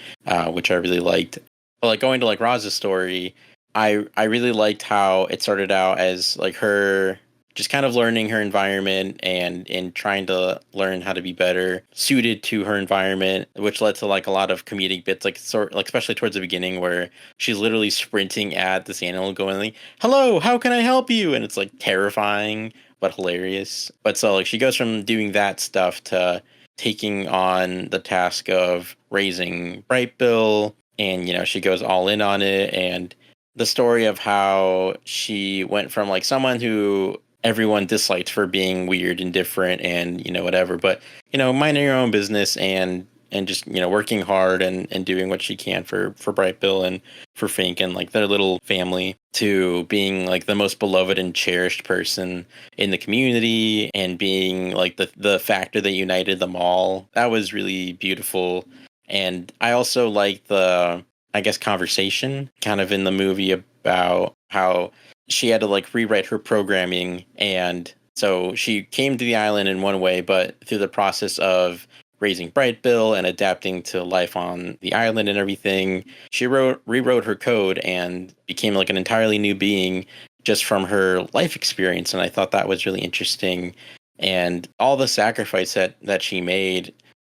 which I really liked. But like going to like Roz's story, I really liked how it started out as like her just kind of learning her environment and trying to learn how to be better suited to her environment, which led to like a lot of comedic bits, like especially towards the beginning where she's literally sprinting at this animal going like, "Hello, how can I help you?" And it's like terrifying but hilarious. But so like she goes from doing that stuff to taking on the task of raising Bright Bill, and she goes all in on it. And the story of how she went from like someone who everyone disliked for being weird and different and whatever, but minding your own business and just working hard and doing what she can for Bright Bill and for Fink and like their little family, to being like the most beloved and cherished person in the community and being like the factor that united them all. That was really beautiful. And I also like the, I guess, conversation kind of in the movie about how she had to like rewrite her programming. And so she came to the island in one way, but through the process of raising Bright Bill and adapting to life on the island and everything, she rewrote her code and became like an entirely new being just from her life experience. And I thought that was really interesting. And all the sacrifice that she made,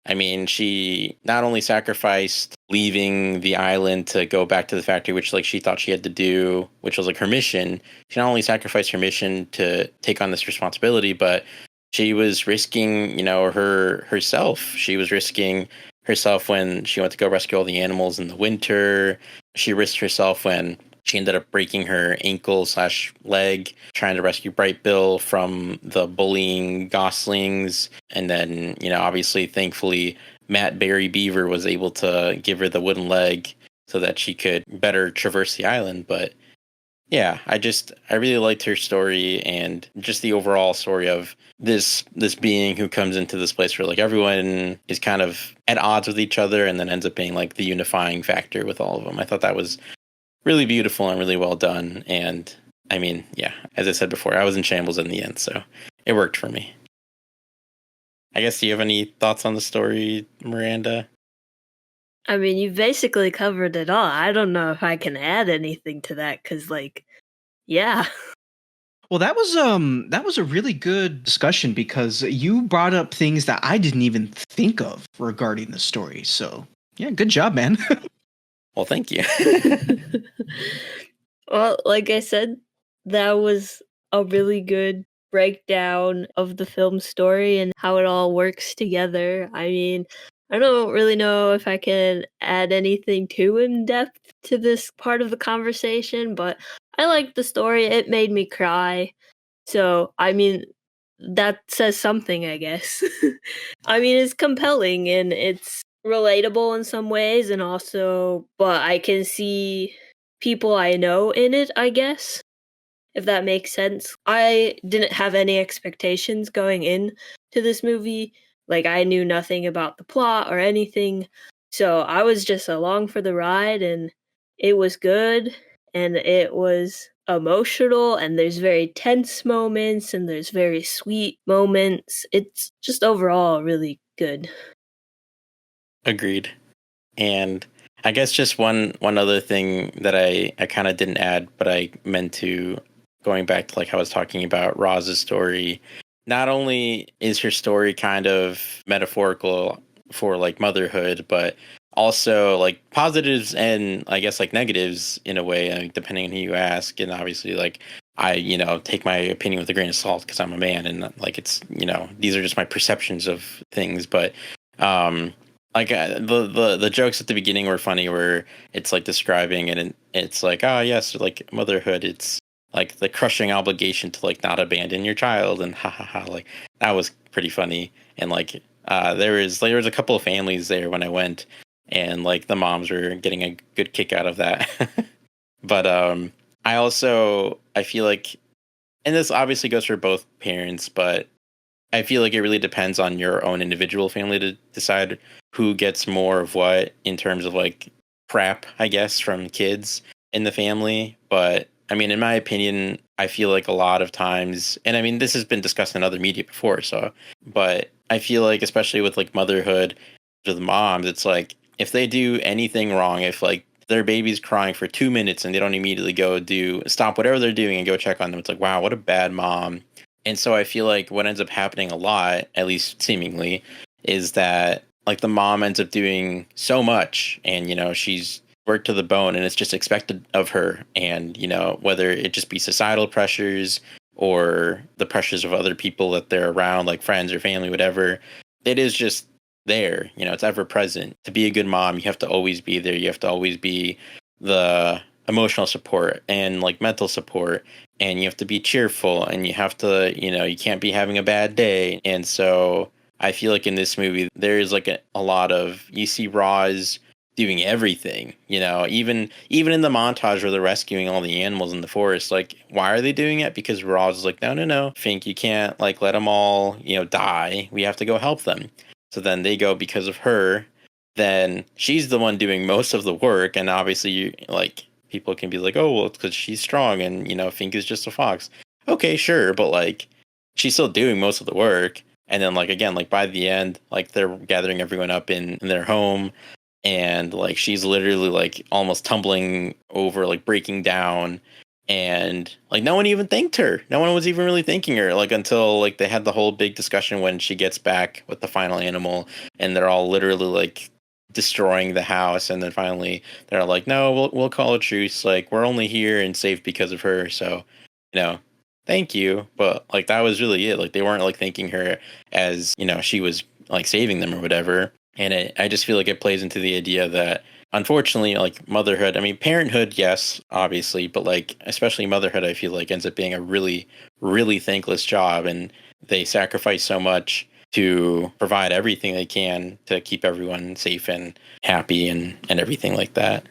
I mean, she not only sacrificed leaving the island to go back to the factory, which like she thought she had to do, which was like her mission. She not only sacrificed her mission to take on this responsibility, but she was risking, herself. She was risking herself when she went to go rescue all the animals in the winter. She risked herself when she ended up breaking her ankle/leg trying to rescue Bright Bill from the bullying goslings. And then, obviously, thankfully, Matt Barry Beaver was able to give her the wooden leg so that she could better traverse the island. But yeah, I really liked her story and just the overall story of this being who comes into this place where like everyone is kind of at odds with each other and then ends up being like the unifying factor with all of them. I thought that was really beautiful and really well done. And I mean, yeah, as I said before, I was in shambles in the end, so it worked for me. I guess, do you have any thoughts on the story, Miranda? I mean, you basically covered it all. I don't know if I can add anything to that because, like, yeah. Well, that was a really good discussion because you brought up things that I didn't even think of regarding the story. So Yeah, good job, man. Well, thank you. Well, like I said, that was a really good breakdown of the film story and how it all works together. I mean, I don't really know if I can add anything too in depth to this part of the conversation, but I liked the story. It made me cry. So, I mean, that says something, I guess. I mean, it's compelling and it's relatable in some ways, and also, but I can see people I know in it, I guess, if that makes sense. I didn't have any expectations going in to this movie. Like, I knew nothing about the plot or anything. So I was just along for the ride, and it was good, and it was emotional, and there's very tense moments, and there's very sweet moments. It's just overall really good. Agreed. And I guess just one other thing that I kind of didn't add, but I meant to, going back to like how I was talking about Roz's story. Not only is her story kind of metaphorical for like motherhood, but also like positives and I guess like negatives in a way, like, depending on who you ask. And obviously, like I, take my opinion with a grain of salt because I'm a man, and like it's these are just my perceptions of things, but like the jokes at the beginning were funny, where it's like describing it, and it's like, oh yes, like motherhood, it's like the crushing obligation to like not abandon your child, and ha ha ha, like that was pretty funny. And like there was a couple of families there when I went, and like the moms were getting a good kick out of that. But I feel like, and this obviously goes for both parents, but I feel like it really depends on your own individual family to decide who gets more of what in terms of like crap, I guess, from kids in the family. But I mean, in my opinion, I feel like a lot of times, and I mean, this has been discussed in other media before, so, but I feel like, especially with like motherhood to the moms, it's like if they do anything wrong, if like their baby's crying for 2 minutes and they don't immediately stop whatever they're doing and go check on them, it's like, wow, what a bad mom. And so I feel like what ends up happening a lot, at least seemingly, is that like the mom ends up doing so much, and she's worked to the bone, and it's just expected of her. And whether it just be societal pressures or the pressures of other people that they're around, like friends or family, whatever, it is just there. It's ever present. To be a good mom, you have to always be there. You have to always be the emotional support and like mental support, and you have to be cheerful, and you have to, you can't be having a bad day. And so I feel like in this movie, there is like a lot of, you see Roz doing everything, even in the montage where they're rescuing all the animals in the forest. Like, why are they doing it? Because Roz is like, no, Fink, you can't like let them all, die. We have to go help them. So then they go because of her. Then she's the one doing most of the work. And obviously, people can be like, oh, well, it's because she's strong and, Fink is just a fox. Okay, sure. But like, she's still doing most of the work. And then like, again, like by the end, like they're gathering everyone up in their home, and like, she's literally like almost tumbling over, like breaking down. And like, no one even thanked her. No one was even really thanking her, like until like they had the whole big discussion when she gets back with the final animal, and they're all literally like destroying the house. And then finally they're like, no, we'll call a truce. Like, we're only here and safe because of her. So, thank you. But like, that was really it. Like, they weren't like thanking her as, she was like saving them or whatever. And I just feel like it plays into the idea that, unfortunately, like motherhood, I mean, parenthood, yes, obviously, but like, especially motherhood, I feel like ends up being a really, really thankless job. And they sacrifice so much to provide everything they can to keep everyone safe and happy and everything like that.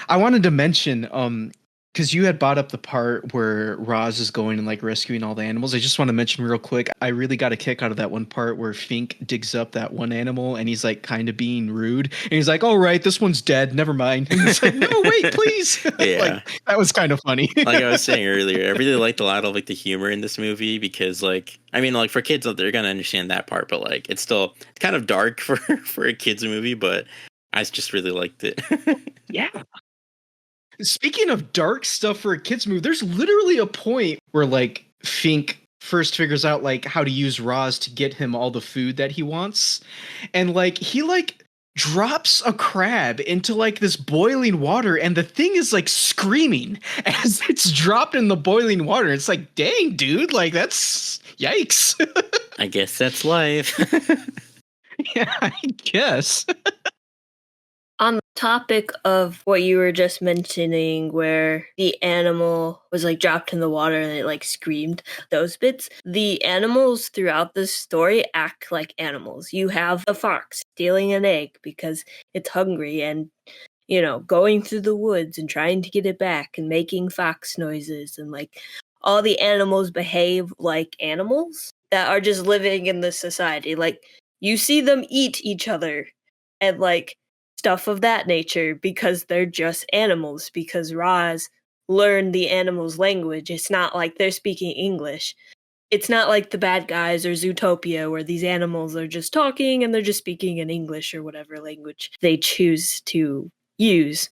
I wanted to mention, because you had brought up the part where Roz is going and like rescuing all the animals. I just want to mention real quick, I really got a kick out of that one part where Fink digs up that one animal and he's like kind of being rude. And he's like, "All right, this one's dead. Never mind." And he's like, "No, wait, please." Yeah. Like, that was kind of funny. Like I was saying earlier, I really liked a lot of like the humor in this movie, because like, I mean, like for kids, they're going to understand that part, but like, it's still kind of dark for a kid's movie, but I just really liked it. Yeah. Speaking of dark stuff for a kids movie, there's literally a point where like Fink first figures out like how to use Roz to get him all the food that he wants, and like he like drops a crab into like this boiling water, and the thing is like screaming as it's dropped in the boiling water. It's like, dang, dude, like that's yikes. I guess that's life. Yeah, I guess. On the topic of what you were just mentioning, where the animal was like dropped in the water and it like screamed, those bits, the animals throughout the story act like animals. You have the fox stealing an egg because it's hungry and, you know, going through the woods and trying to get it back and making fox noises, and like all the animals behave like animals that are just living in this society. Like you see them eat each other and like stuff of that nature because they're just animals, because Roz learned the animals' language. It's not like they're speaking English. It's not like the bad guys or Zootopia where these animals are just talking and they're just speaking in English or whatever language they choose to use.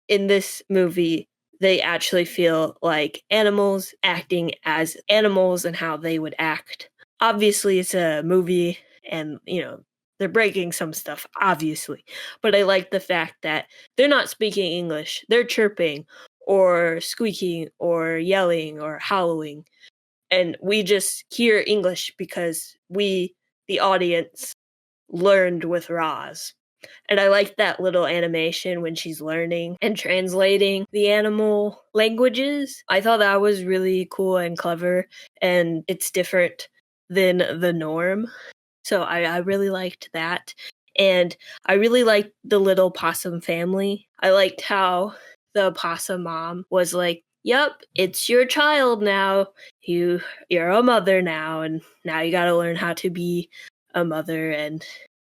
In this movie, they actually feel like animals acting as animals and how they would act. Obviously, it's a movie and, you know, they're breaking some stuff, obviously. But I like the fact that they're not speaking English. They're chirping or squeaking or yelling or howling. And we just hear English because we, the audience, learned with Roz. And I like that little animation when she's learning and translating the animal languages. I thought that was really cool and clever, and it's different than the norm. So I really liked that. And I really liked the little possum family. I liked how the possum mom was like, "Yep, it's your child now. You're a mother now, and now you got to learn how to be a mother and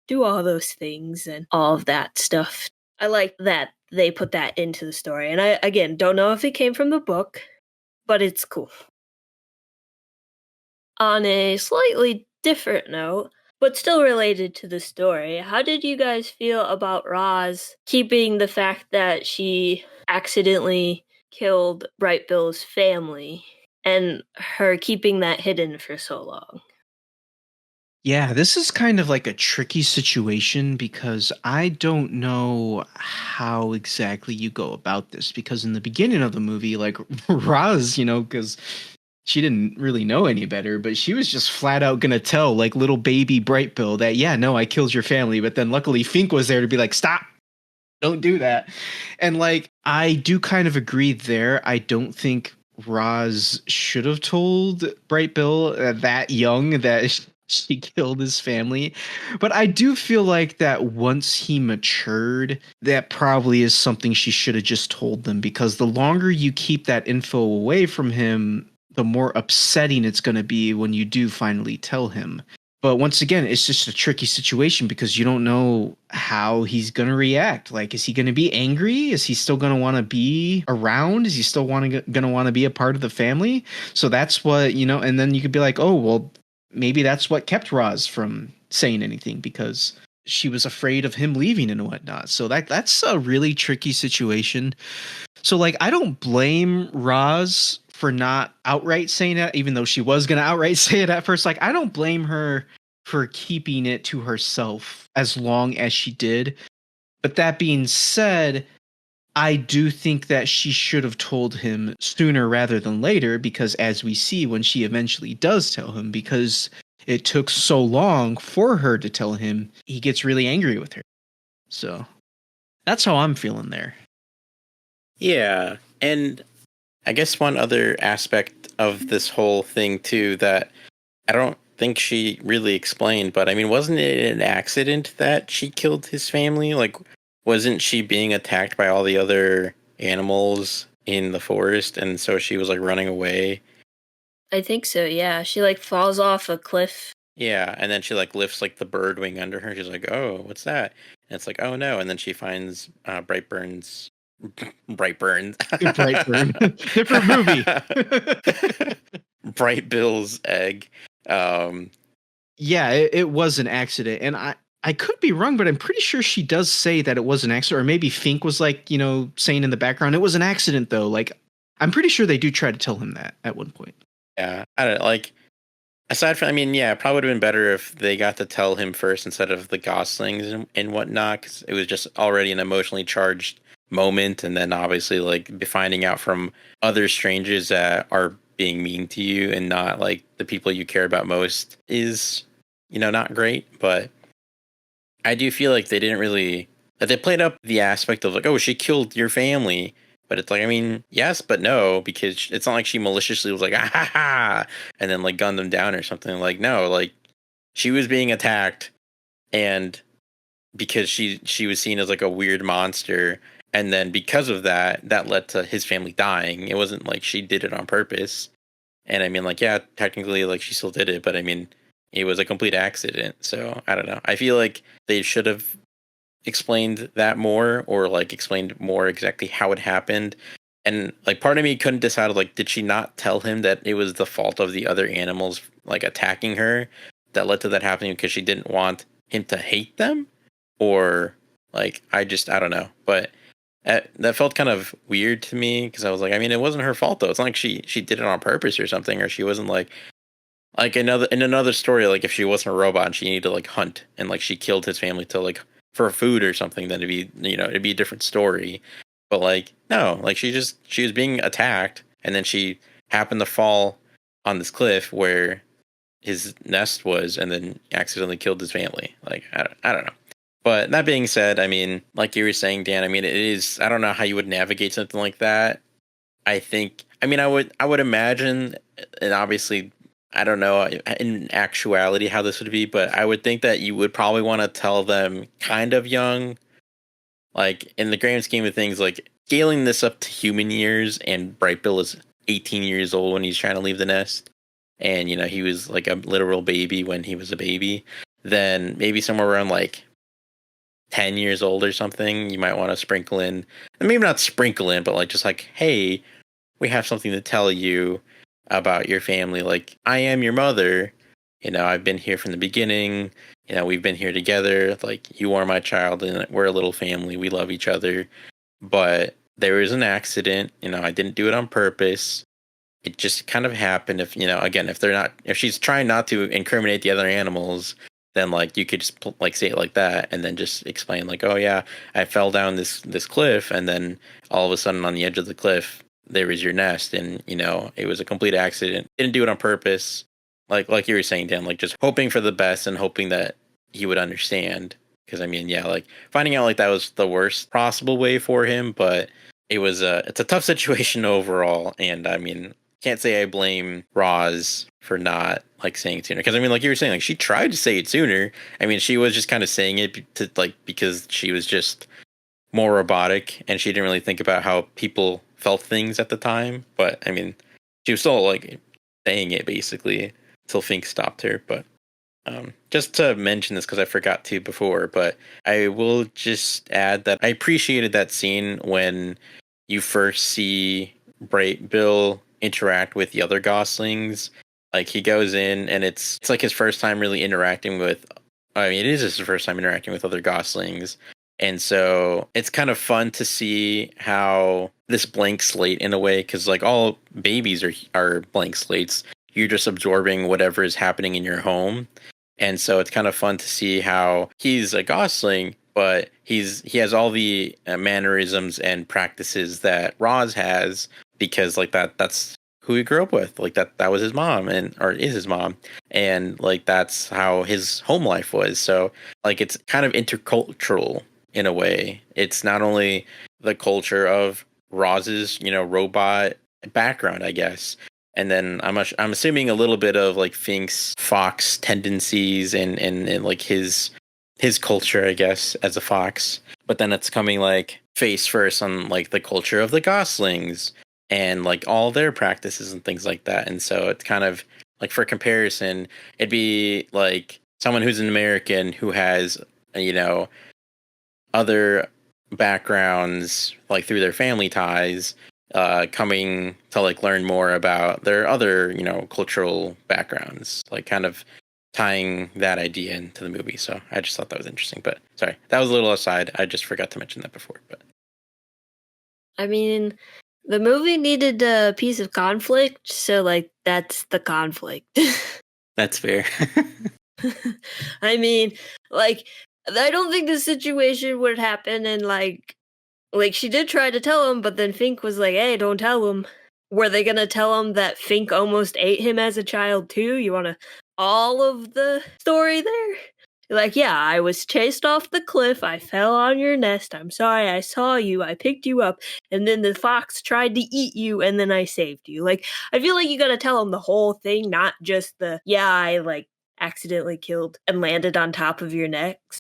do all those things and all of that stuff." I like that they put that into the story. And I, again, don't know if it came from the book, but it's cool. On a slightly different note, but still related to the story, how did you guys feel about Roz keeping the fact that she accidentally killed Bright Bill's family and her keeping that hidden for so long? Yeah, this is kind of like a tricky situation because I don't know how exactly you go about this. Because in the beginning of the movie, like Roz, because she didn't really know any better, but she was just flat out gonna tell like little baby Bright Bill that, yeah, no, I killed your family. But then luckily Fink was there to be like, stop, don't do that. And like, I do kind of agree there. I don't think Roz should have told Bright Bill that young that she killed his family. But I do feel like that once he matured, that probably is something she should have just told them, because the longer you keep that info away from him, the more upsetting it's going to be when you do finally tell him. But once again, it's just a tricky situation because you don't know how he's going to react. Like, is he going to be angry? Is he still going to want to be around? Is he still going to want to be a part of the family? So that's what, and then you could be like, oh, well, maybe that's what kept Roz from saying anything, because she was afraid of him leaving and whatnot. So that's a really tricky situation. So, like, I don't blame Roz for not outright saying it, even though she was going to outright say it at first. Like, I don't blame her for keeping it to herself as long as she did. But that being said, I do think that she should have told him sooner rather than later, because as we see when she eventually does tell him, because it took so long for her to tell him, he gets really angry with her. So that's how I'm feeling there. Yeah, and I guess one other aspect of this whole thing too that I don't think she really explained, but I mean, wasn't it an accident that she killed his family? Like, wasn't she being attacked by all the other animals in the forest, and so she was like running away? I think so, yeah. She like falls off a cliff. Yeah, and then she like lifts like the bird wing under her. She's like, "Oh, what's that?" And it's like, "Oh no!" And then she finds Brightburn. Brightburn. Different movie. Bright Bill's egg. Yeah, it was an accident, and I could be wrong, but I'm pretty sure she does say that it was an accident, or maybe Fink was like, saying in the background, it was an accident though. Like, I'm pretty sure they do try to tell him that at one point. Yeah, I don't like. aside from, I mean, yeah, it probably would have been better if they got to tell him first instead of the Goslings and whatnot, because it was just already an emotionally charged moment, and then obviously like finding out from other strangers that are being mean to you and not like the people you care about most is, not great. But I do feel like they didn't really, that they played up the aspect of like, oh, she killed your family. But it's like, I mean, yes, but no, because it's not like she maliciously was like, ah ha ha, and then like gunned them down or something. Like, no, like she was being attacked, and because she was seen as like a weird monster, and then because of that, that led to his family dying. It wasn't like she did it on purpose. And I mean, like, yeah, technically, like she still did it, but I mean, it was a complete accident. So I don't know. I feel like they should have explained that more, or like explained more exactly how it happened. And like part of me couldn't decide, like, did she not tell him that it was the fault of the other animals like attacking her that led to that happening because she didn't want him to hate them? Or like, I don't know. But that felt kind of weird to me, because I was like, I mean, it wasn't her fault though. It's not like she did it on purpose or something, or she wasn't like another story, like if she wasn't a robot and she needed to like hunt and like she killed his family to like for food or something, then it'd be a different story. But like, no, like she was being attacked, and then she happened to fall on this cliff where his nest was, and then accidentally killed his family. Like, I don't know. But that being said, I mean, like you were saying, Dan, I mean, it is, I don't know how you would navigate something like that. I mean, I would imagine, and obviously I don't know in actuality how this would be, but I would think that you would probably want to tell them kind of young, like in the grand scheme of things, like scaling this up to human years, and Bright Bill is 18 years old when he's trying to leave the nest, and he was like a literal baby when he was a baby. Then maybe somewhere around like 10 years old or something, you might want to sprinkle in, and maybe not sprinkle in, but like just like, hey, we have something to tell you about your family. Like, I am your mother. I've been here from the beginning. We've been here together. Like, you are my child, and we're a little family. We love each other. But there was an accident. I didn't do it on purpose. It just kind of happened. Again, if she's trying not to incriminate the other animals, then like you could just like say it like that, and then just explain like, oh yeah, I fell down this cliff, and then all of a sudden on the edge of the cliff there was your nest, and it was a complete accident. Didn't do it on purpose. Like you were saying, Dan, like just hoping for the best and hoping that he would understand. Because I mean, yeah, like finding out like that was the worst possible way for him, but it's a tough situation overall. And I mean, can't say I blame Roz for not like saying it sooner. Because I mean, like you were saying, like she tried to say it sooner. I mean, she was just kind of saying it to like because she was just more robotic, and she didn't really think about how people felt things at the time. But I mean, she was still like saying it basically until Fink stopped her. But just to mention this because I forgot to before, but I will just add that I appreciated that scene when you first see Bright Bill interact with the other Goslings. Like he goes in, and it's like his first time really interacting with. I mean, it is his first time interacting with other Goslings. And so it's kind of fun to see how this blank slate in a way, because like all babies are blank slates. You're just absorbing whatever is happening in your home. And so it's kind of fun to see how he's a Gosling, but he has all the mannerisms and practices that Roz has, because like that's who he grew up with. Like that was his mom, or is his mom. And like that's how his home life was. So like it's kind of intercultural in a way. It's not only the culture of Roz's, robot background, I guess. And then I'm assuming a little bit of like Fink's fox tendencies and like his culture, I guess, as a fox. But then it's coming like face first on like the culture of the Goslings and like all their practices and things like that. And so it's kind of like, for comparison, it'd be like someone who's an American who has, other backgrounds like through their family ties, coming to like learn more about their other cultural backgrounds, like kind of tying that idea into the movie. So I just thought that was interesting. But sorry, that was a little aside. I just forgot to mention that before. But I mean, the movie needed a piece of conflict, so like that's the conflict. That's fair. I mean, like, I don't think this situation would happen, and like she did try to tell him, but then Fink was like, "Hey, don't tell him." Were they gonna tell him that Fink almost ate him as a child too? You want to all of the story there? Like, yeah, I was chased off the cliff. I fell on your nest. I'm sorry. I saw you. I picked you up, and then the fox tried to eat you, and then I saved you. Like, I feel like you gotta tell him the whole thing, not just the yeah, I like accidentally killed and landed on top of your necks.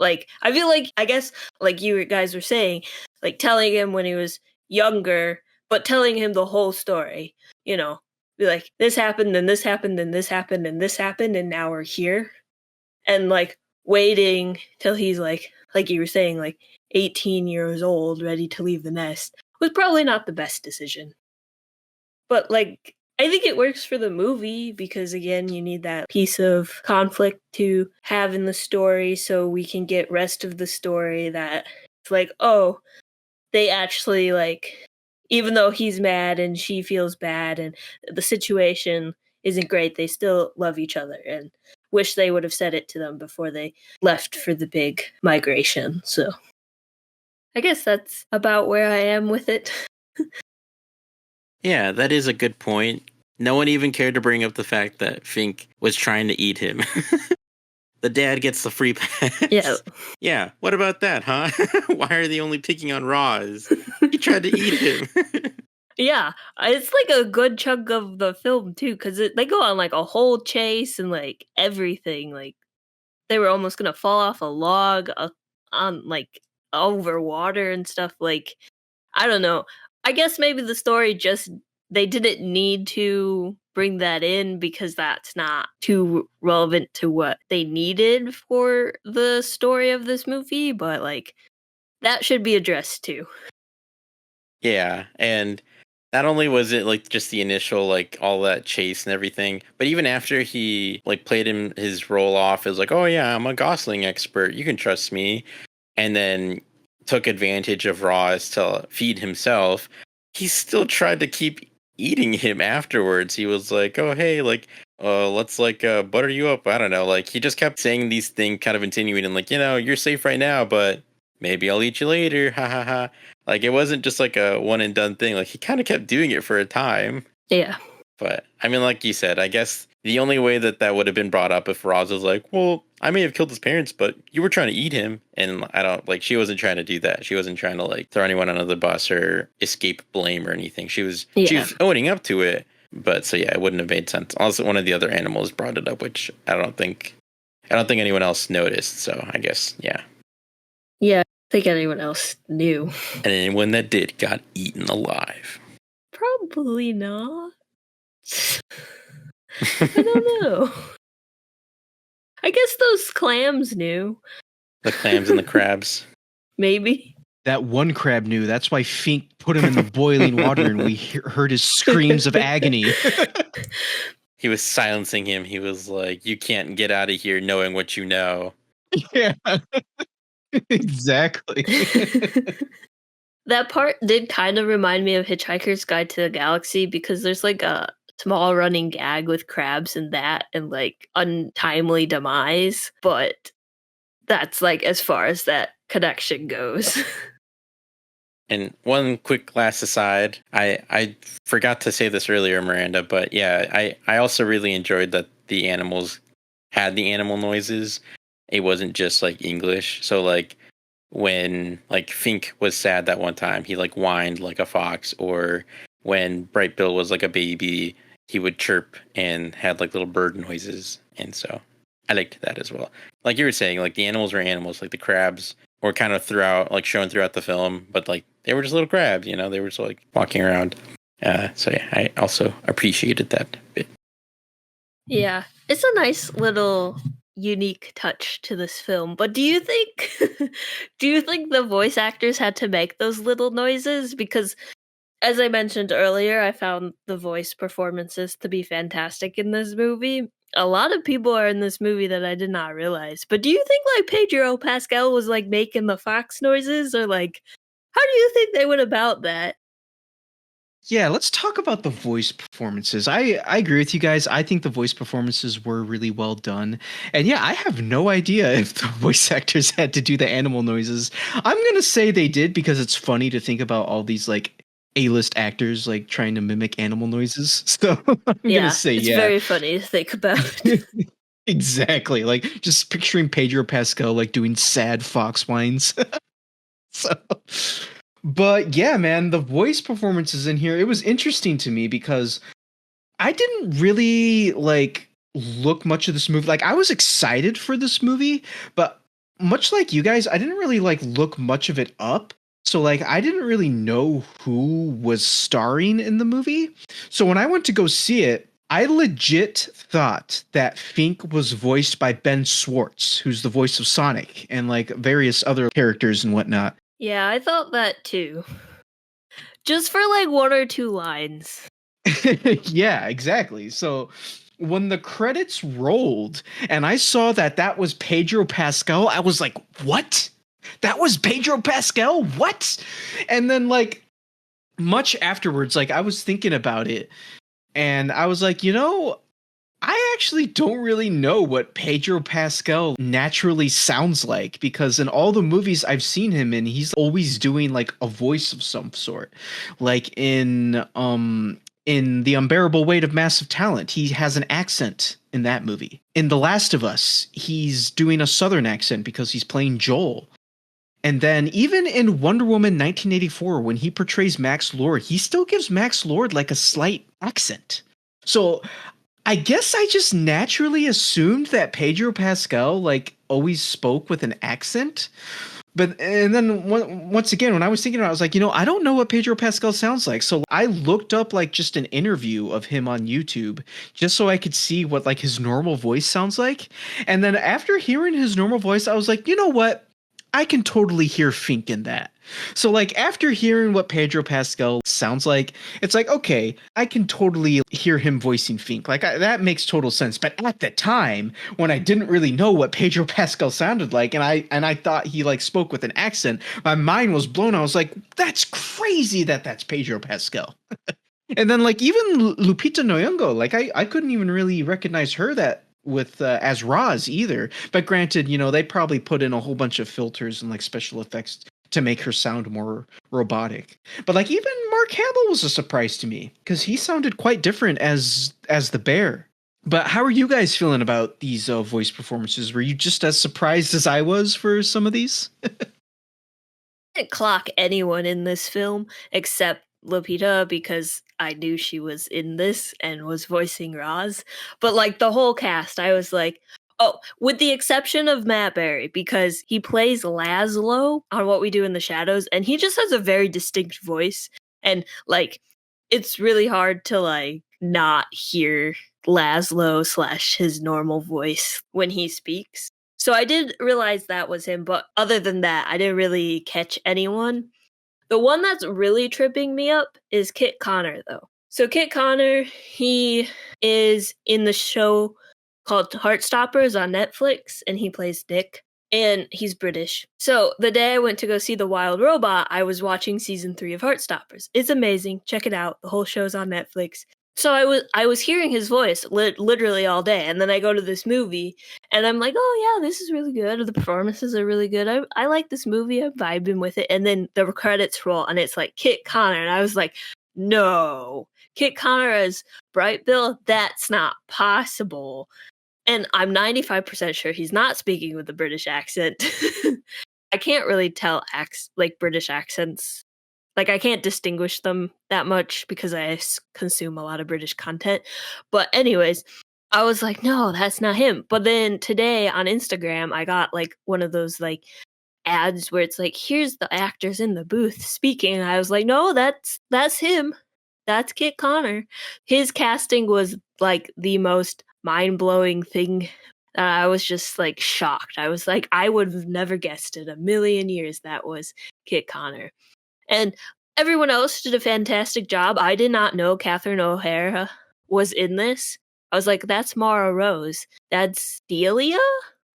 Like, I feel like, I guess, like you guys were saying, like telling him when he was younger, but telling him the whole story, you know, be like, this happened, and this happened, and this happened, and this happened, and now we're here. And like waiting till he's like you were saying, like 18 years old, ready to leave the nest was probably not the best decision. But like, I think it works for the movie because again, you need that piece of conflict to have in the story so we can get rest of the story that it's like, oh, they actually like even though he's mad and she feels bad and the situation isn't great, they still love each other and wish they would have said it to them before they left for the big migration. So I guess that's about where I am with it. Yeah, that is a good point. No one even cared to bring up the fact that Fink was trying to eat him. The dad gets the free pass. Yeah. Yeah, what about that, huh? Why are they only picking on Roz? He tried to eat him. Yeah, it's like a good chunk of the film too, because they go on like a whole chase and like everything. Like they were almost gonna fall off a log on like over water and stuff. Like I don't know. I guess maybe the story just they didn't need to bring that in because that's not too relevant to what they needed for the story of this movie. But like that should be addressed too. Yeah, and not only was it like just the initial like all that chase and everything, but even after he like played him his role off as like, oh yeah, I'm a Gosling expert, you can trust me, and then took advantage of Roz to feed himself, he still tried to keep eating him afterwards. He was like, oh hey, like let's like butter you up. I don't know. Like he just kept saying these things, kind of insinuating, like, you know, you're safe right now, but maybe I'll eat you later. Ha ha ha. Like it wasn't just like a one and done thing. Like he kind of kept doing it for a time. Yeah. But I mean, like you said, I guess the only way that that would have been brought up if Roz was like, well, I may have killed his parents, but you were trying to eat him. And I don't like, she wasn't trying to do that. She wasn't trying to like throw anyone under the bus or escape blame or anything. She was owning up to it. But so yeah, it wouldn't have made sense. Also, one of the other animals brought it up, which I don't think anyone else noticed. So I guess, yeah. Yeah, I think anyone else knew. And anyone that did got eaten alive. Probably not. I don't know. I guess those clams knew. The clams and the crabs. Maybe. That one crab knew. That's why Fink put him in the boiling water and we heard his screams of agony. He was silencing him. He was like, you can't get out of here knowing what you know. Yeah. Exactly. That part did kind of remind me of Hitchhiker's Guide to the Galaxy because there's like a small running gag with crabs and that and like untimely demise, but that's like as far as that connection goes. And one quick last aside, I forgot to say this earlier, Miranda, but yeah, I also really enjoyed that the animals had the animal noises. It wasn't just like English. So like when like Fink was sad that one time, he like whined like a fox, or when Bright Bill was like a baby, he would chirp and had like little bird noises. And so I liked that as well. Like you were saying, like the animals were animals, like the crabs were kind of shown throughout the film, but like they were just little crabs, you know, they were just like walking around. So yeah, I also appreciated that bit. Yeah, it's a nice little unique touch to this film. But do you think the voice actors had to make those little noises? Because as I mentioned earlier, I found the voice performances to be fantastic in this movie. A lot of people are in this movie that I did not realize. But do you think like Pedro Pascal was like making the fox noises, or like how do you think they went about that? Yeah, let's talk about the voice performances. I agree with you guys. I think the voice performances were really well done. And yeah, I have no idea if the voice actors had to do the animal noises. I'm going to say they did because it's funny to think about all these like A-list actors like trying to mimic animal noises. So I'm going to say it's yeah. very funny to think about. Exactly. Like just picturing Pedro Pascal like doing sad fox whines. So, but yeah, man, the voice performances in here, it was interesting to me because I didn't really like look much of this movie. Like I was excited for this movie, but much like you guys, I didn't really like look much of it up. So like I didn't really know who was starring in the movie. So when I went to go see it, I legit thought that Fink was voiced by Ben Schwartz, who's the voice of Sonic and like various other characters and whatnot. Yeah, I thought that too. Just for like one or two lines. Yeah, exactly. So when the credits rolled and I saw that that was Pedro Pascal, I was like, "What? That was Pedro Pascal? What?" And then like much afterwards, like I was thinking about it and I was like, I actually don't really know what Pedro Pascal naturally sounds like because in all the movies I've seen him in, he's always doing like a voice of some sort. Like in The Unbearable Weight of Massive Talent, he has an accent in that movie. In The Last of Us, he's doing a southern accent because he's playing Joel. And then even in Wonder Woman 1984, when he portrays Max Lord, he still gives Max Lord like a slight accent. So I guess I just naturally assumed that Pedro Pascal like always spoke with an accent. But and then once again, when I was thinking about it, I was like, I don't know what Pedro Pascal sounds like. So I looked up like just an interview of him on YouTube just so I could see what like his normal voice sounds like. And then after hearing his normal voice, I was like, you know what? I can totally hear Fink in that. So like after hearing what Pedro Pascal sounds like, it's like, okay, I can totally hear him voicing Fink. Like that makes total sense. But at the time when I didn't really know what Pedro Pascal sounded like and I thought he like spoke with an accent, my mind was blown. I was like, that's crazy that that's Pedro Pascal. And then like even Lupita Nyong'o, like I couldn't even really recognize her that with as Roz either. But granted, they probably put in a whole bunch of filters and like special effects to make her sound more robotic. But like even Mark Hamill was a surprise to me because he sounded quite different as the bear. But how are you guys feeling about these voice performances? Were you just as surprised as I was for some of these? Didn't clock anyone in this film except Lupita because I knew she was in this and was voicing Roz. But like the whole cast, I was like, oh, with the exception of Matt Berry, because he plays Laszlo on What We Do in the Shadows, and he just has a very distinct voice. And like it's really hard to like not hear Laszlo / his normal voice when he speaks. So I did realize that was him, but other than that, I didn't really catch anyone. The one that's really tripping me up is Kit Connor, though. So Kit Connor, he is in the show called Heartstoppers on Netflix, and he plays Dick, and he's British. So the day I went to go see The Wild Robot, I was watching season 3 of Heartstoppers. It's amazing. Check it out. The whole show's on Netflix. So I was hearing his voice literally all day, and then I go to this movie, and I'm like, oh yeah, this is really good. The performances are really good. I like this movie. I'm vibing with it. And then the credits roll, and it's like Kit Connor, and I was like, no, Kit Connor as Bright Bill. That's not possible. And I'm 95% sure he's not speaking with a British accent. I can't really tell British accents. Like, I can't distinguish them that much because I consume a lot of British content. But anyways, I was like, no, that's not him. But then today on Instagram, I got like one of those like ads where it's like, here's the actors in the booth speaking. And I was like, no, that's him. That's Kit Connor. His casting was like the most mind-blowing thing. I was just like shocked. I was like, I would have never guessed in a million years that was Kit Connor. And everyone else did a fantastic job. I did not know Catherine O'Hara was in this. I was like, that's Mara Rose. That's Delia,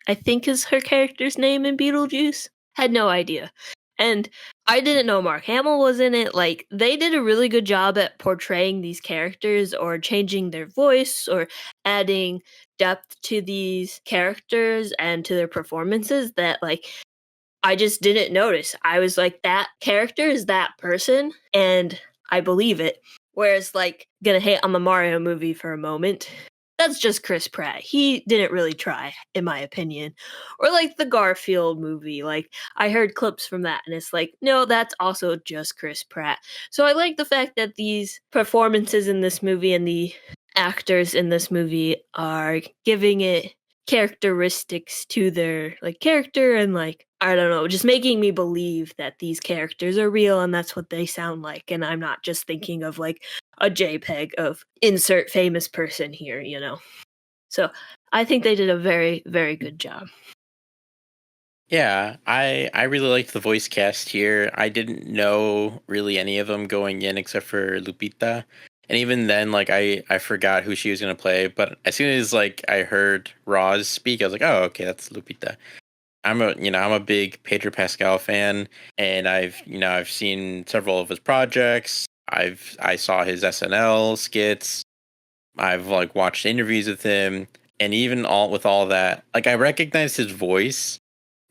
I think is her character's name in Beetlejuice. Had no idea. And I didn't know Mark Hamill was in it. Like, they did a really good job at portraying these characters or changing their voice or adding depth to these characters and to their performances that, like, I just didn't notice. I was like, that character is that person, and I believe it. Whereas, like, gonna hate on the Mario movie for a moment. That's just Chris Pratt. He didn't really try, in my opinion. Or like the Garfield movie. Like, I heard clips from that, and it's like, no, that's also just Chris Pratt. So I like the fact that these performances in this movie and the actors in this movie are giving it characteristics to their like character and like I don't know, just making me believe that these characters are real and that's what they sound like, and I'm not just thinking of like a JPEG of insert famous person here, you know. So I think they did a very, very good job. Yeah, I really liked the voice cast here. I didn't know really any of them going in except for Lupita. And even then, like I forgot who she was gonna play, but as soon as like I heard Roz speak, I was like, oh, okay, that's Lupita. I'm a big Pedro Pascal fan, and I've seen several of his projects. I saw his SNL skits. I've like watched interviews with him, and even all that, like I recognized his voice,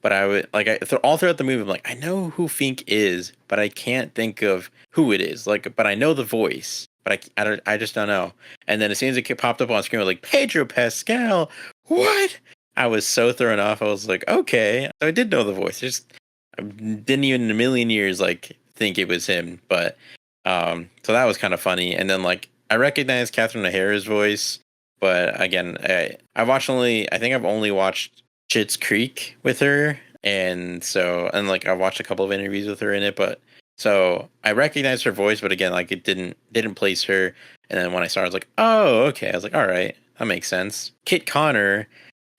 but I would like all throughout the movie, I'm like, I know who Fink is, but I can't think of who it is. Like, but I know the voice, but I just don't know. And then as soon as it popped up on screen, I was like, Pedro Pascal, what? I was so thrown off. I was like, okay, so I did know the voice. I didn't even in a million years like think it was him. But so that was kind of funny. And then like I recognized Catherine O'Hara's voice, but again, I think I've only watched Schitt's Creek with her, and like I watched a couple of interviews with her in it, but so I recognized her voice, but again, like it didn't place her. And then when I saw her, I was like, oh, okay. I was like, all right, that makes sense. Kit Connor,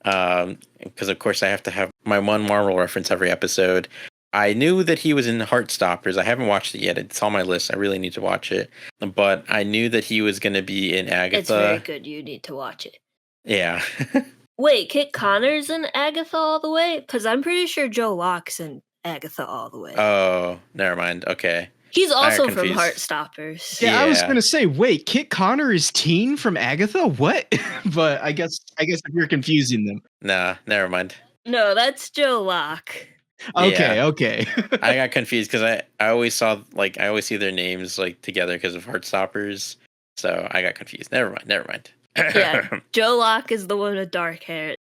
because of course I have to have my one Marvel reference every episode. I knew that he was in Heartstoppers. I haven't watched it yet. It's on my list. I really need to watch it. But I knew that he was going to be in Agatha. It's very good. You need to watch it. Yeah. Wait, Kit Connor's in Agatha All the Way? Because I'm pretty sure Joe Locke's in Agatha All the Way. Oh, never mind. Okay. He's also from Heartstoppers. Yeah, I was gonna say, wait, Kit Connor is teen from Agatha? What? But I guess if you're confusing them. Nah, never mind. No, that's Joe Locke. Okay, Yeah. okay. I got confused because I always see their names like together because of Heartstoppers. So I got confused. Never mind. Yeah, Joe Locke is the one with dark hair.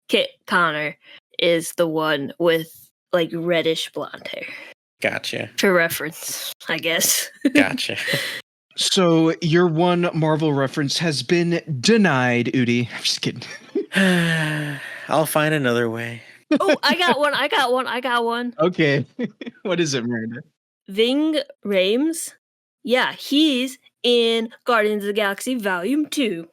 Kit Connor is the one with like reddish blonde hair. Gotcha. For reference, I guess. Gotcha. So your one Marvel reference has been denied, Udi. I'm just kidding. I'll find another way. Oh, I got one. Okay. What is it, Miranda? Ving Rhames. Yeah, he's in Guardians of the Galaxy Volume 2.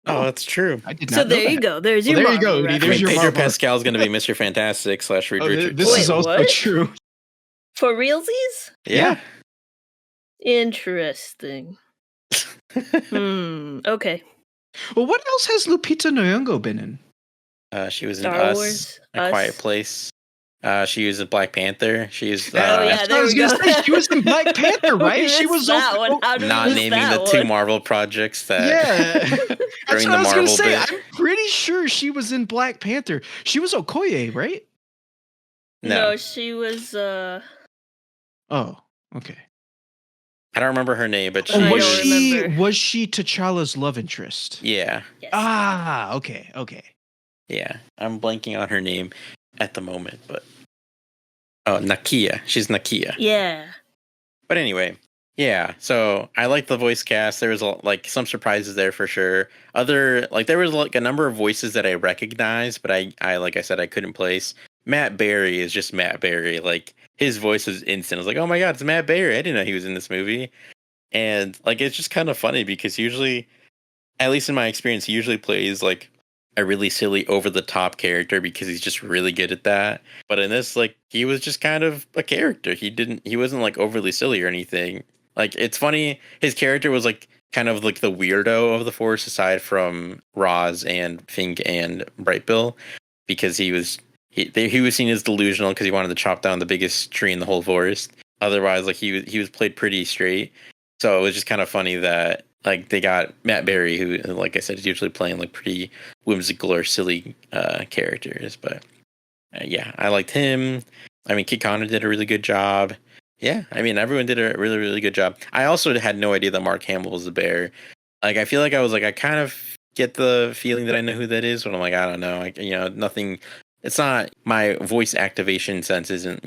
Oh, that's true. I did not So know there you that. go. There's Well, your there you go, Marvel Udi. There's your Pedro Marvel. Pascal's going to be Mr. Fantastic / Reed Richards. This is also what? true. For realsies? Yeah. Interesting. Okay. Well, what else has Lupita Nyong'o been in? She was in Star Us, Wars, A Us. Quiet Place. She was in Black Panther. She's yeah, there I was we gonna go. say she was in Black Panther, right? She was that also one. How did not we miss naming that the two one? Marvel projects that Yeah. That's during what the I was gonna Marvel say. bit. I'm pretty sure she was in Black Panther. She was Okoye, right? No, she was Oh, okay. I don't remember her name, but I she Oh, was don't she remember. was she T'Challa's love interest? Yeah. Yes. Ah, okay. Yeah. I'm blanking on her name at the moment, but Nakia. She's Nakia. Yeah. But anyway, yeah. So I like the voice cast. There was like some surprises there for sure. There was like a number of voices that I recognized, but I like I said, I couldn't place. Matt Berry is just Matt Berry. Like his voice was instant. I was like, oh my god, it's Matt Berry. I didn't know he was in this movie. And like it's just kind of funny because usually, at least in my experience, he usually plays like a really silly, over the top character because he's just really good at that. But in this, like, he was just kind of a character. He wasn't like overly silly or anything. Like, it's funny. His character was like kind of like the weirdo of the Force, aside from Roz and Fink and Bright Bill, because he was he was seen as delusional because he wanted to chop down the biggest tree in the whole forest. Otherwise, like he was played pretty straight. So it was just kind of funny that like they got Matt Berry, who, like I said, is usually playing like pretty whimsical or silly characters. But yeah, I liked him. I mean, Kit Connor did a really good job. Yeah, I mean, everyone did a really, really good job. I also had no idea that Mark Hamill was the bear. Like, I feel like I kind of get the feeling that I know who that is, but I'm like, I don't know. Like, nothing. It's not my voice activation sense isn't,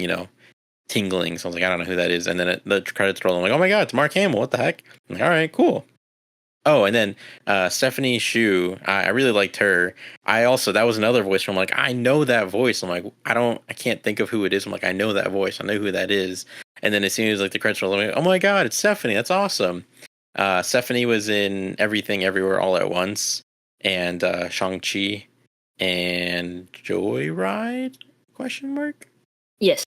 tingling. So I was like, I don't know who that is. And then the credits roll. I'm like, oh my god, it's Mark Hamill. What the heck? I'm like, all right, cool. Oh, and then Stephanie Shu, I really liked her. That was another voice from like, I know that voice. I'm like, I can't think of who it is. I'm like, I know that voice. I know who that is. And then as soon as like the credits roll, I'm like, oh my god, it's Stephanie. That's awesome. Stephanie was in Everything Everywhere All at Once and Shang-Chi and Joyride? Question mark? Yes.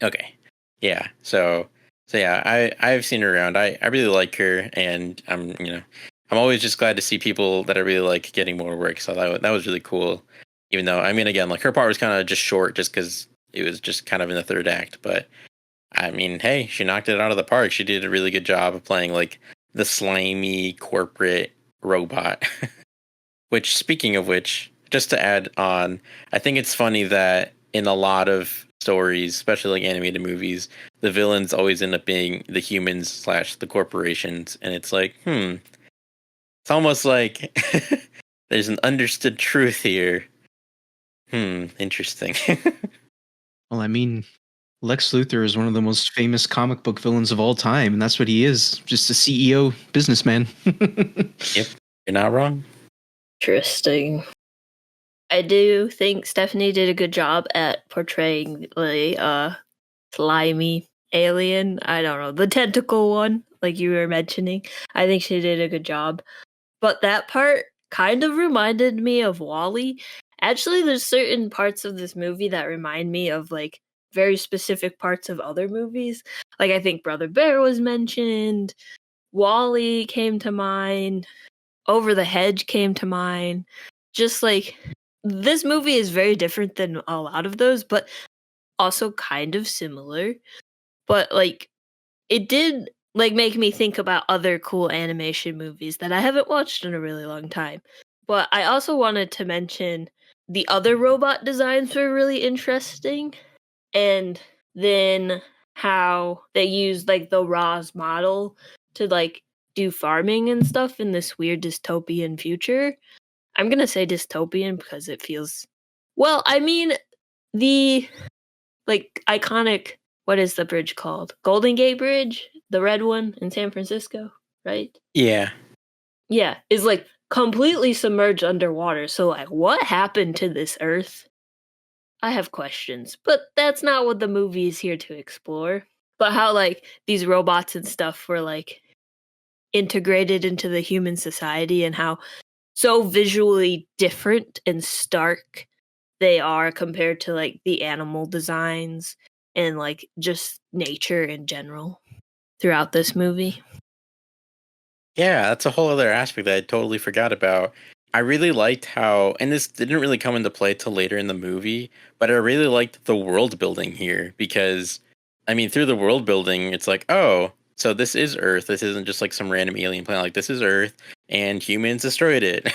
Okay. Yeah. So yeah, I've seen her around. I really like her, and I'm always just glad to see people that I really like getting more work. So that was really cool. Even though, I mean, again, like her part was kind of just short, just because it was just kind of in the third act. But I mean, hey, she knocked it out of the park. She did a really good job of playing like the slimy corporate robot. Which, speaking of which, just to add on, I think it's funny that in a lot of stories, especially like animated movies, the villains always end up being the humans / the corporations, and it's like, it's almost like there's an understood truth here. Interesting. Well, I mean, Lex Luthor is one of the most famous comic book villains of all time, and that's what he is, just a CEO businessman. Yep, you're not wrong. Interesting. I do think Stephanie did a good job at portraying the slimy alien. I don't know, the tentacle one, like you were mentioning. I think she did a good job. But that part kind of reminded me of WALL-E. Actually, there's certain parts of this movie that remind me of like very specific parts of other movies. Like I think Brother Bear was mentioned, WALL-E came to mind, Over the Hedge came to mind. Just like this movie is very different than a lot of those, but also kind of similar. But like it did like make me think about other cool animation movies that I haven't watched in a really long time. But I also wanted to mention the other robot designs were really interesting, and then how they used like the Roz model to like do farming and stuff in this weird dystopian future. I'm gonna say dystopian because it feels well, I mean the like iconic, what is the bridge called? Golden Gate Bridge, the red one in San Francisco, right? Yeah. Yeah, is like completely submerged underwater. So like what happened to this earth? I have questions, but that's not what the movie is here to explore. But how like these robots and stuff were like integrated into the human society and how so visually different and stark they are compared to like the animal designs and like just nature in general throughout this movie. Yeah, that's a whole other aspect that I totally forgot about. I really liked how, and this didn't really come into play till later in the movie, but I really liked the world building here because, I mean, through the world building, it's like, oh, so this is Earth. This isn't just like some random alien planet. Like, this is Earth, and humans destroyed it.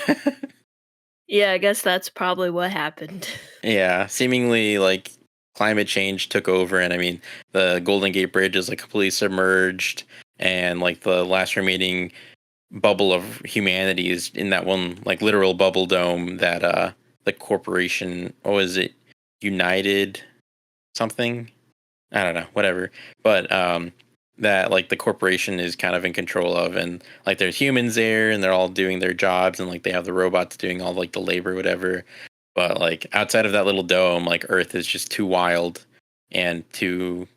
Yeah, I guess that's probably what happened. Yeah, seemingly like climate change took over, and I mean, the Golden Gate Bridge is like completely submerged, and like the last remaining bubble of humanity is in that one like literal bubble dome that the corporation, what was it, United something, I don't know, whatever, but that like the corporation is kind of in control of, and like there's humans there and they're all doing their jobs, and like they have the robots doing all like the labor, whatever. But like outside of that little dome, like Earth is just too wild and too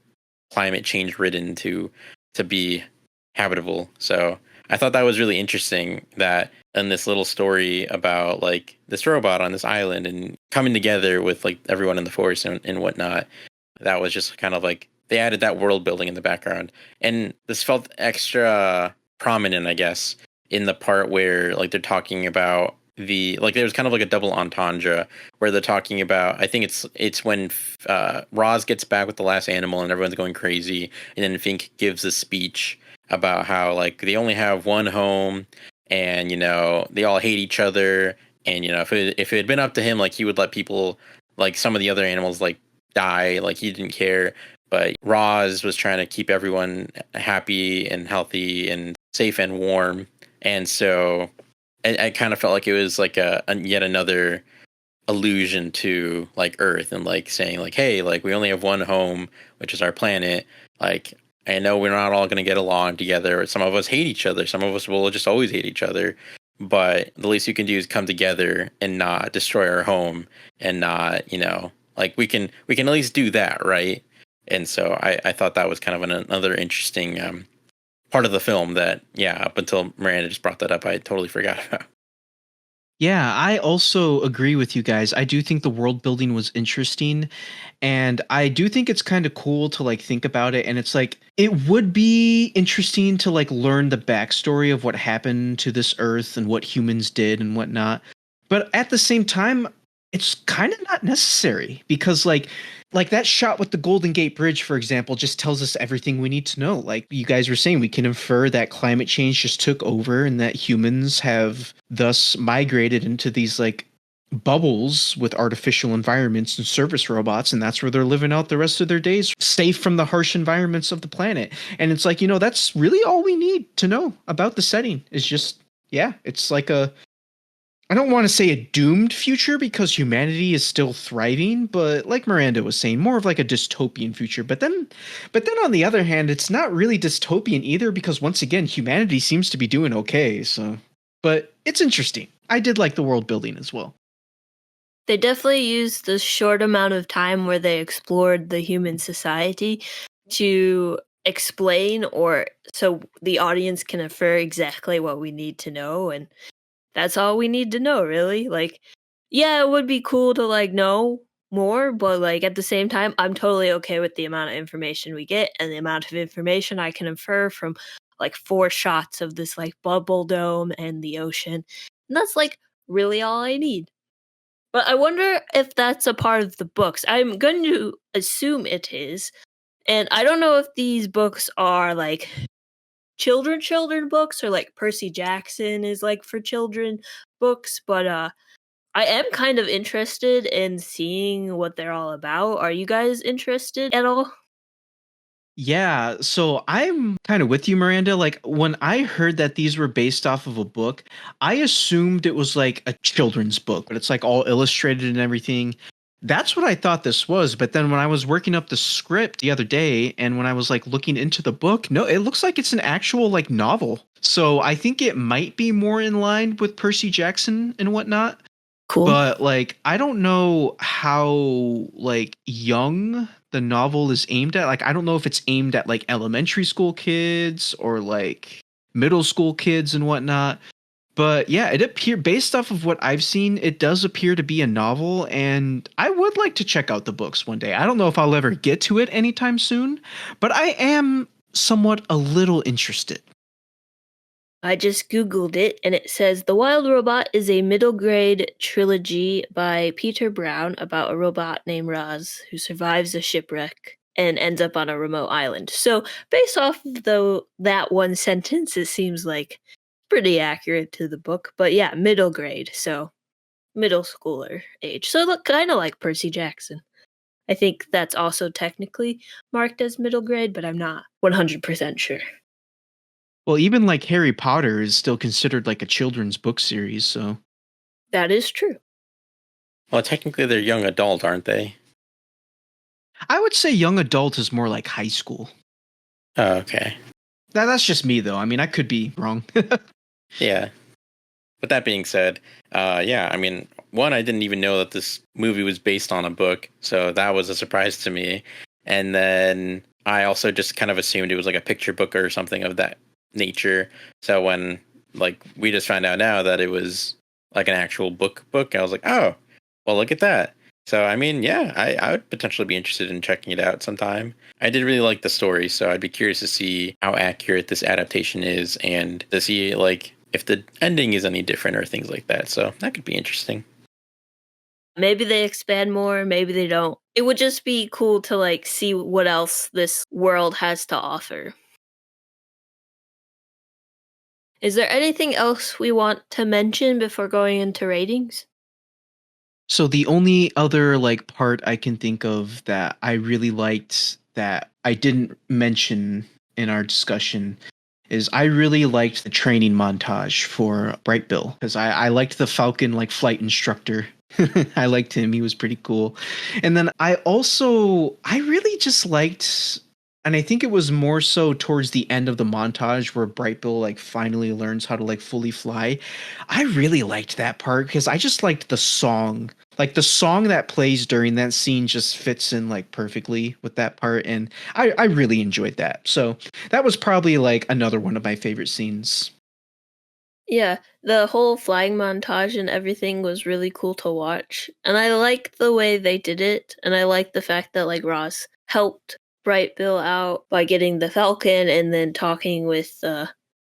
climate change ridden to be habitable. So I thought that was really interesting that in this little story about like this robot on this island and coming together with like everyone in the forest and whatnot, that was just kind of like they added that world building in the background. And this felt extra prominent, I guess, in the part where like they're talking about there was kind of like a double entendre where they're talking about, I think it's when Roz gets back with the last animal and everyone's going crazy, and then Fink gives a speech about how like they only have one home, and they all hate each other, and if it had been up to him, like he would let people, like some of the other animals, like die, like he didn't care. But Roz was trying to keep everyone happy and healthy and safe and warm, and so I kind of felt like it was like a yet another allusion to like Earth, and like saying like, hey, like we only have one home, which is our planet. Like, I know we're not all going to get along together. Some of us hate each other. Some of us will just always hate each other. But the least you can do is come together and not destroy our home, and not, like we can at least do that, right? And so I thought that was kind of another interesting part of the film that, yeah, up until Miranda just brought that up, I totally forgot about. Yeah, I also agree with you guys. I do think the world building was interesting, and I do think it's kind of cool to like think about it. And it's like it would be interesting to like learn the backstory of what happened to this Earth and what humans did and whatnot. But at the same time, it's kind of not necessary, because like that shot with the Golden Gate Bridge, for example, just tells us everything we need to know. Like you guys were saying, we can infer that climate change just took over and that humans have thus migrated into these like bubbles with artificial environments and service robots, and that's where they're living out the rest of their days, safe from the harsh environments of the planet. And it's like, that's really all we need to know about the setting is just, yeah, it's like I don't want to say a doomed future because humanity is still thriving, but like Miranda was saying, more of like a dystopian future. But then on the other hand, it's not really dystopian either, because once again, humanity seems to be doing okay. So, but it's interesting. I did like the world building as well. They definitely used the short amount of time where they explored the human society to explain, or so the audience can infer exactly what we need to know, and that's all we need to know, really. Like, yeah, it would be cool to like know more, but like at the same time, I'm totally okay with the amount of information we get and the amount of information I can infer from like 4 shots of this like bubble dome and the ocean. And that's like really all I need. But I wonder if that's a part of the books. I'm going to assume it is. And I don't know if these books are like children books, or like Percy Jackson is like for children books, but I am kind of interested in seeing what they're all about. Are you guys interested at all? Yeah, so I'm kind of with you, Miranda. Like when I heard that these were based off of a book, I assumed it was like a children's book, but it's like all illustrated and everything. That's what I thought this was. But then when I was working up the script the other day and when I was like looking into the book, no, it looks like it's an actual like novel. So I think it might be more in line with Percy Jackson and whatnot. Cool. But like I don't know how like young the novel is aimed at. Like I don't know if it's aimed at like elementary school kids or like middle school kids and whatnot. But yeah, it appear based off of what I've seen, it does appear to be a novel, and I would like to check out the books one day. I don't know if I'll ever get to it anytime soon, but I am somewhat a little interested. I just Googled it, and it says The Wild Robot is a middle grade trilogy by Peter Brown about a robot named Roz who survives a shipwreck and ends up on a remote island. So, based off of that one sentence, it seems like pretty accurate to the book. But yeah, middle grade, so middle schooler age. So, look kind of like Percy Jackson. I think that's also technically marked as middle grade, but I'm not 100% sure. Well, even like Harry Potter is still considered like a children's book series, so That is true. Well, technically they're young adult, aren't they? I would say young adult is more like high school. Oh, okay. That's just me though. I mean, I could be wrong. Yeah. But that being said, yeah, I mean, one, I didn't even know that this movie was based on a book, so that was a surprise to me. And then I also just kind of assumed it was like a picture book or something of that nature. So when like we just found out now that it was like an actual book, I was like, oh, well, look at that. So I mean, yeah, I would potentially be interested in checking it out sometime. I did really like the story, so I'd be curious to see how accurate this adaptation is and to see like if the ending is any different or things like that. So that could be interesting. Maybe they expand more, maybe they don't. It would just be cool to like see what else this world has to offer. Is there anything else we want to mention before going into ratings? So the only other like part I can think of that I really liked that I didn't mention in our discussion is I really liked the training montage for Bright Bill because I liked the Falcon like flight instructor. I liked him. He was pretty cool. And then I really just liked, and I think it was more so towards the end of the montage where Bright Bill like finally learns how to like fully fly. I really liked that part because I just liked the song. Like the song that plays during that scene just fits in like perfectly with that part, and I really enjoyed that. So that was probably like another one of my favorite scenes. Yeah, the whole flying montage and everything was really cool to watch. And I like the way they did it. And I like the fact that like Ross helped Bright Bill out by getting the Falcon and then talking with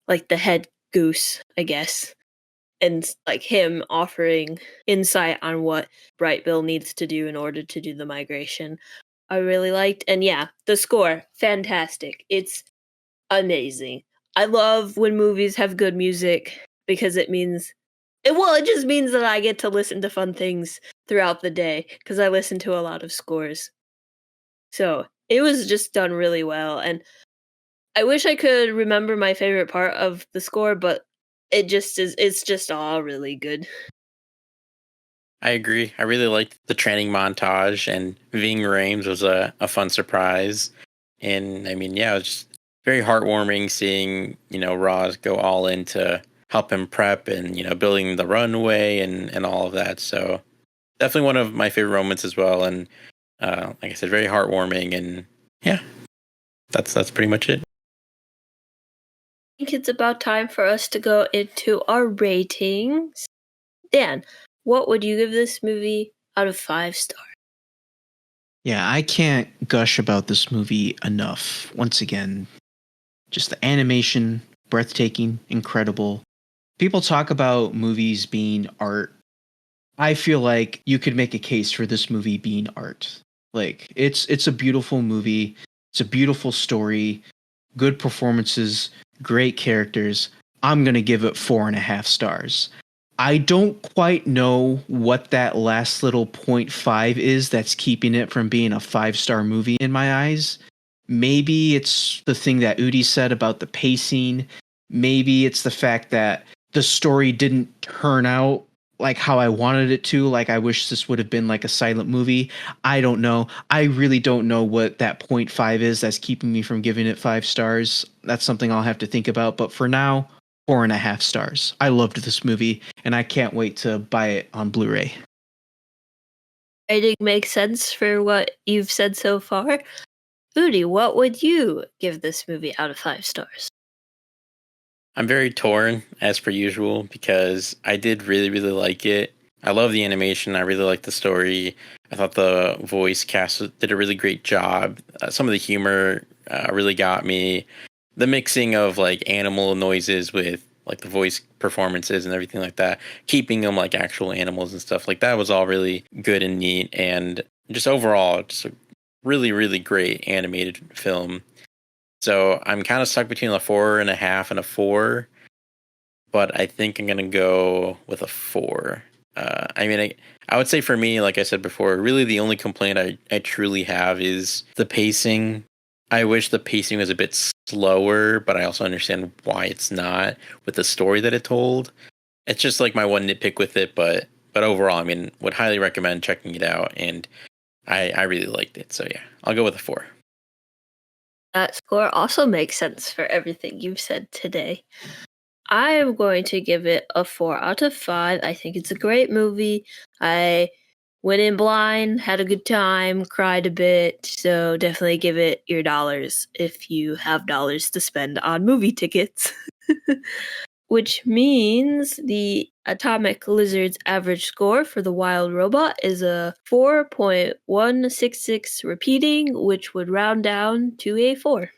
like the head goose, I guess. And like him offering insight on what Bright Bill needs to do in order to do the migration. I really liked. And yeah, the score, fantastic. It's amazing. I love when movies have good music because it means it just means that I get to listen to fun things throughout the day because I listen to a lot of scores. So, it was just done really well, and I wish I could remember my favorite part of the score, but it's just all really good. I agree. I really liked the training montage, and Ving Rhames was a fun surprise. And I mean, yeah, it was just very heartwarming seeing, Roz go all in to help him prep and, building the runway and all of that. So definitely one of my favorite moments as well. And like I said, very heartwarming. And yeah, that's pretty much it. I think it's about time for us to go into our ratings. Dan, what would you give this movie out of 5 stars? Yeah, I can't gush about this movie enough. Once again, just the animation, breathtaking, incredible. People talk about movies being art. I feel like you could make a case for this movie being art. Like it's a beautiful movie. It's a beautiful story, good performances, great characters. I'm gonna give it 4.5 stars. I don't quite know what that last little .5 is that's keeping it from being a 5-star movie in my eyes. Maybe it's the thing that Udi said about the pacing. Maybe it's the fact that the story didn't turn out like how I wanted it to. Like I wish this would have been like a silent movie. I don't know. I really don't know what that .5 is that's keeping me from giving it 5 stars. That's something I'll have to think about. But for now, 4.5 stars. I loved this movie, and I can't wait to buy it on Blu-ray. Rating makes sense for what you've said so far. Udi, what would you give this movie out of 5 stars? I'm very torn, as per usual, because I did really, really like it. I love the animation. I really like the story. I thought the voice cast did a really great job. Some of the humor really got me. The mixing of like animal noises with like the voice performances and everything like that, keeping them like actual animals and stuff like that was all really good and neat. And just overall, just a really, really great animated film. So I'm kind of stuck between a 4.5 and a 4, but I think I'm gonna go with a 4. I mean, I would say for me, like I said before, really the only complaint I truly have is the pacing. I wish the pacing was a bit slower, but I also understand why it's not with the story that it told. It's just like my one nitpick with it, but overall, I mean, would highly recommend checking it out, and I really liked it. So yeah, I'll go with a 4. That score also makes sense for everything you've said today. I am going to give it a 4 out of 5. I think it's a great movie. I went in blind, had a good time, cried a bit, so definitely give it your dollars if you have dollars to spend on movie tickets. Which means the Atomic Lizard's average score for the Wild Robot is a 4.166 repeating, which would round down to a 4.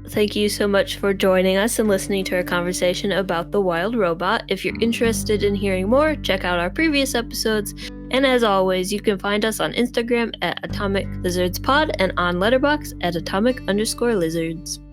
thank you so much for joining us and listening to our conversation about The Wild Robot. If you're interested in hearing more, check out our previous episodes. And as always, you can find us on Instagram at Atomic Lizards Pod and on Letterboxd at Atomic_Lizards.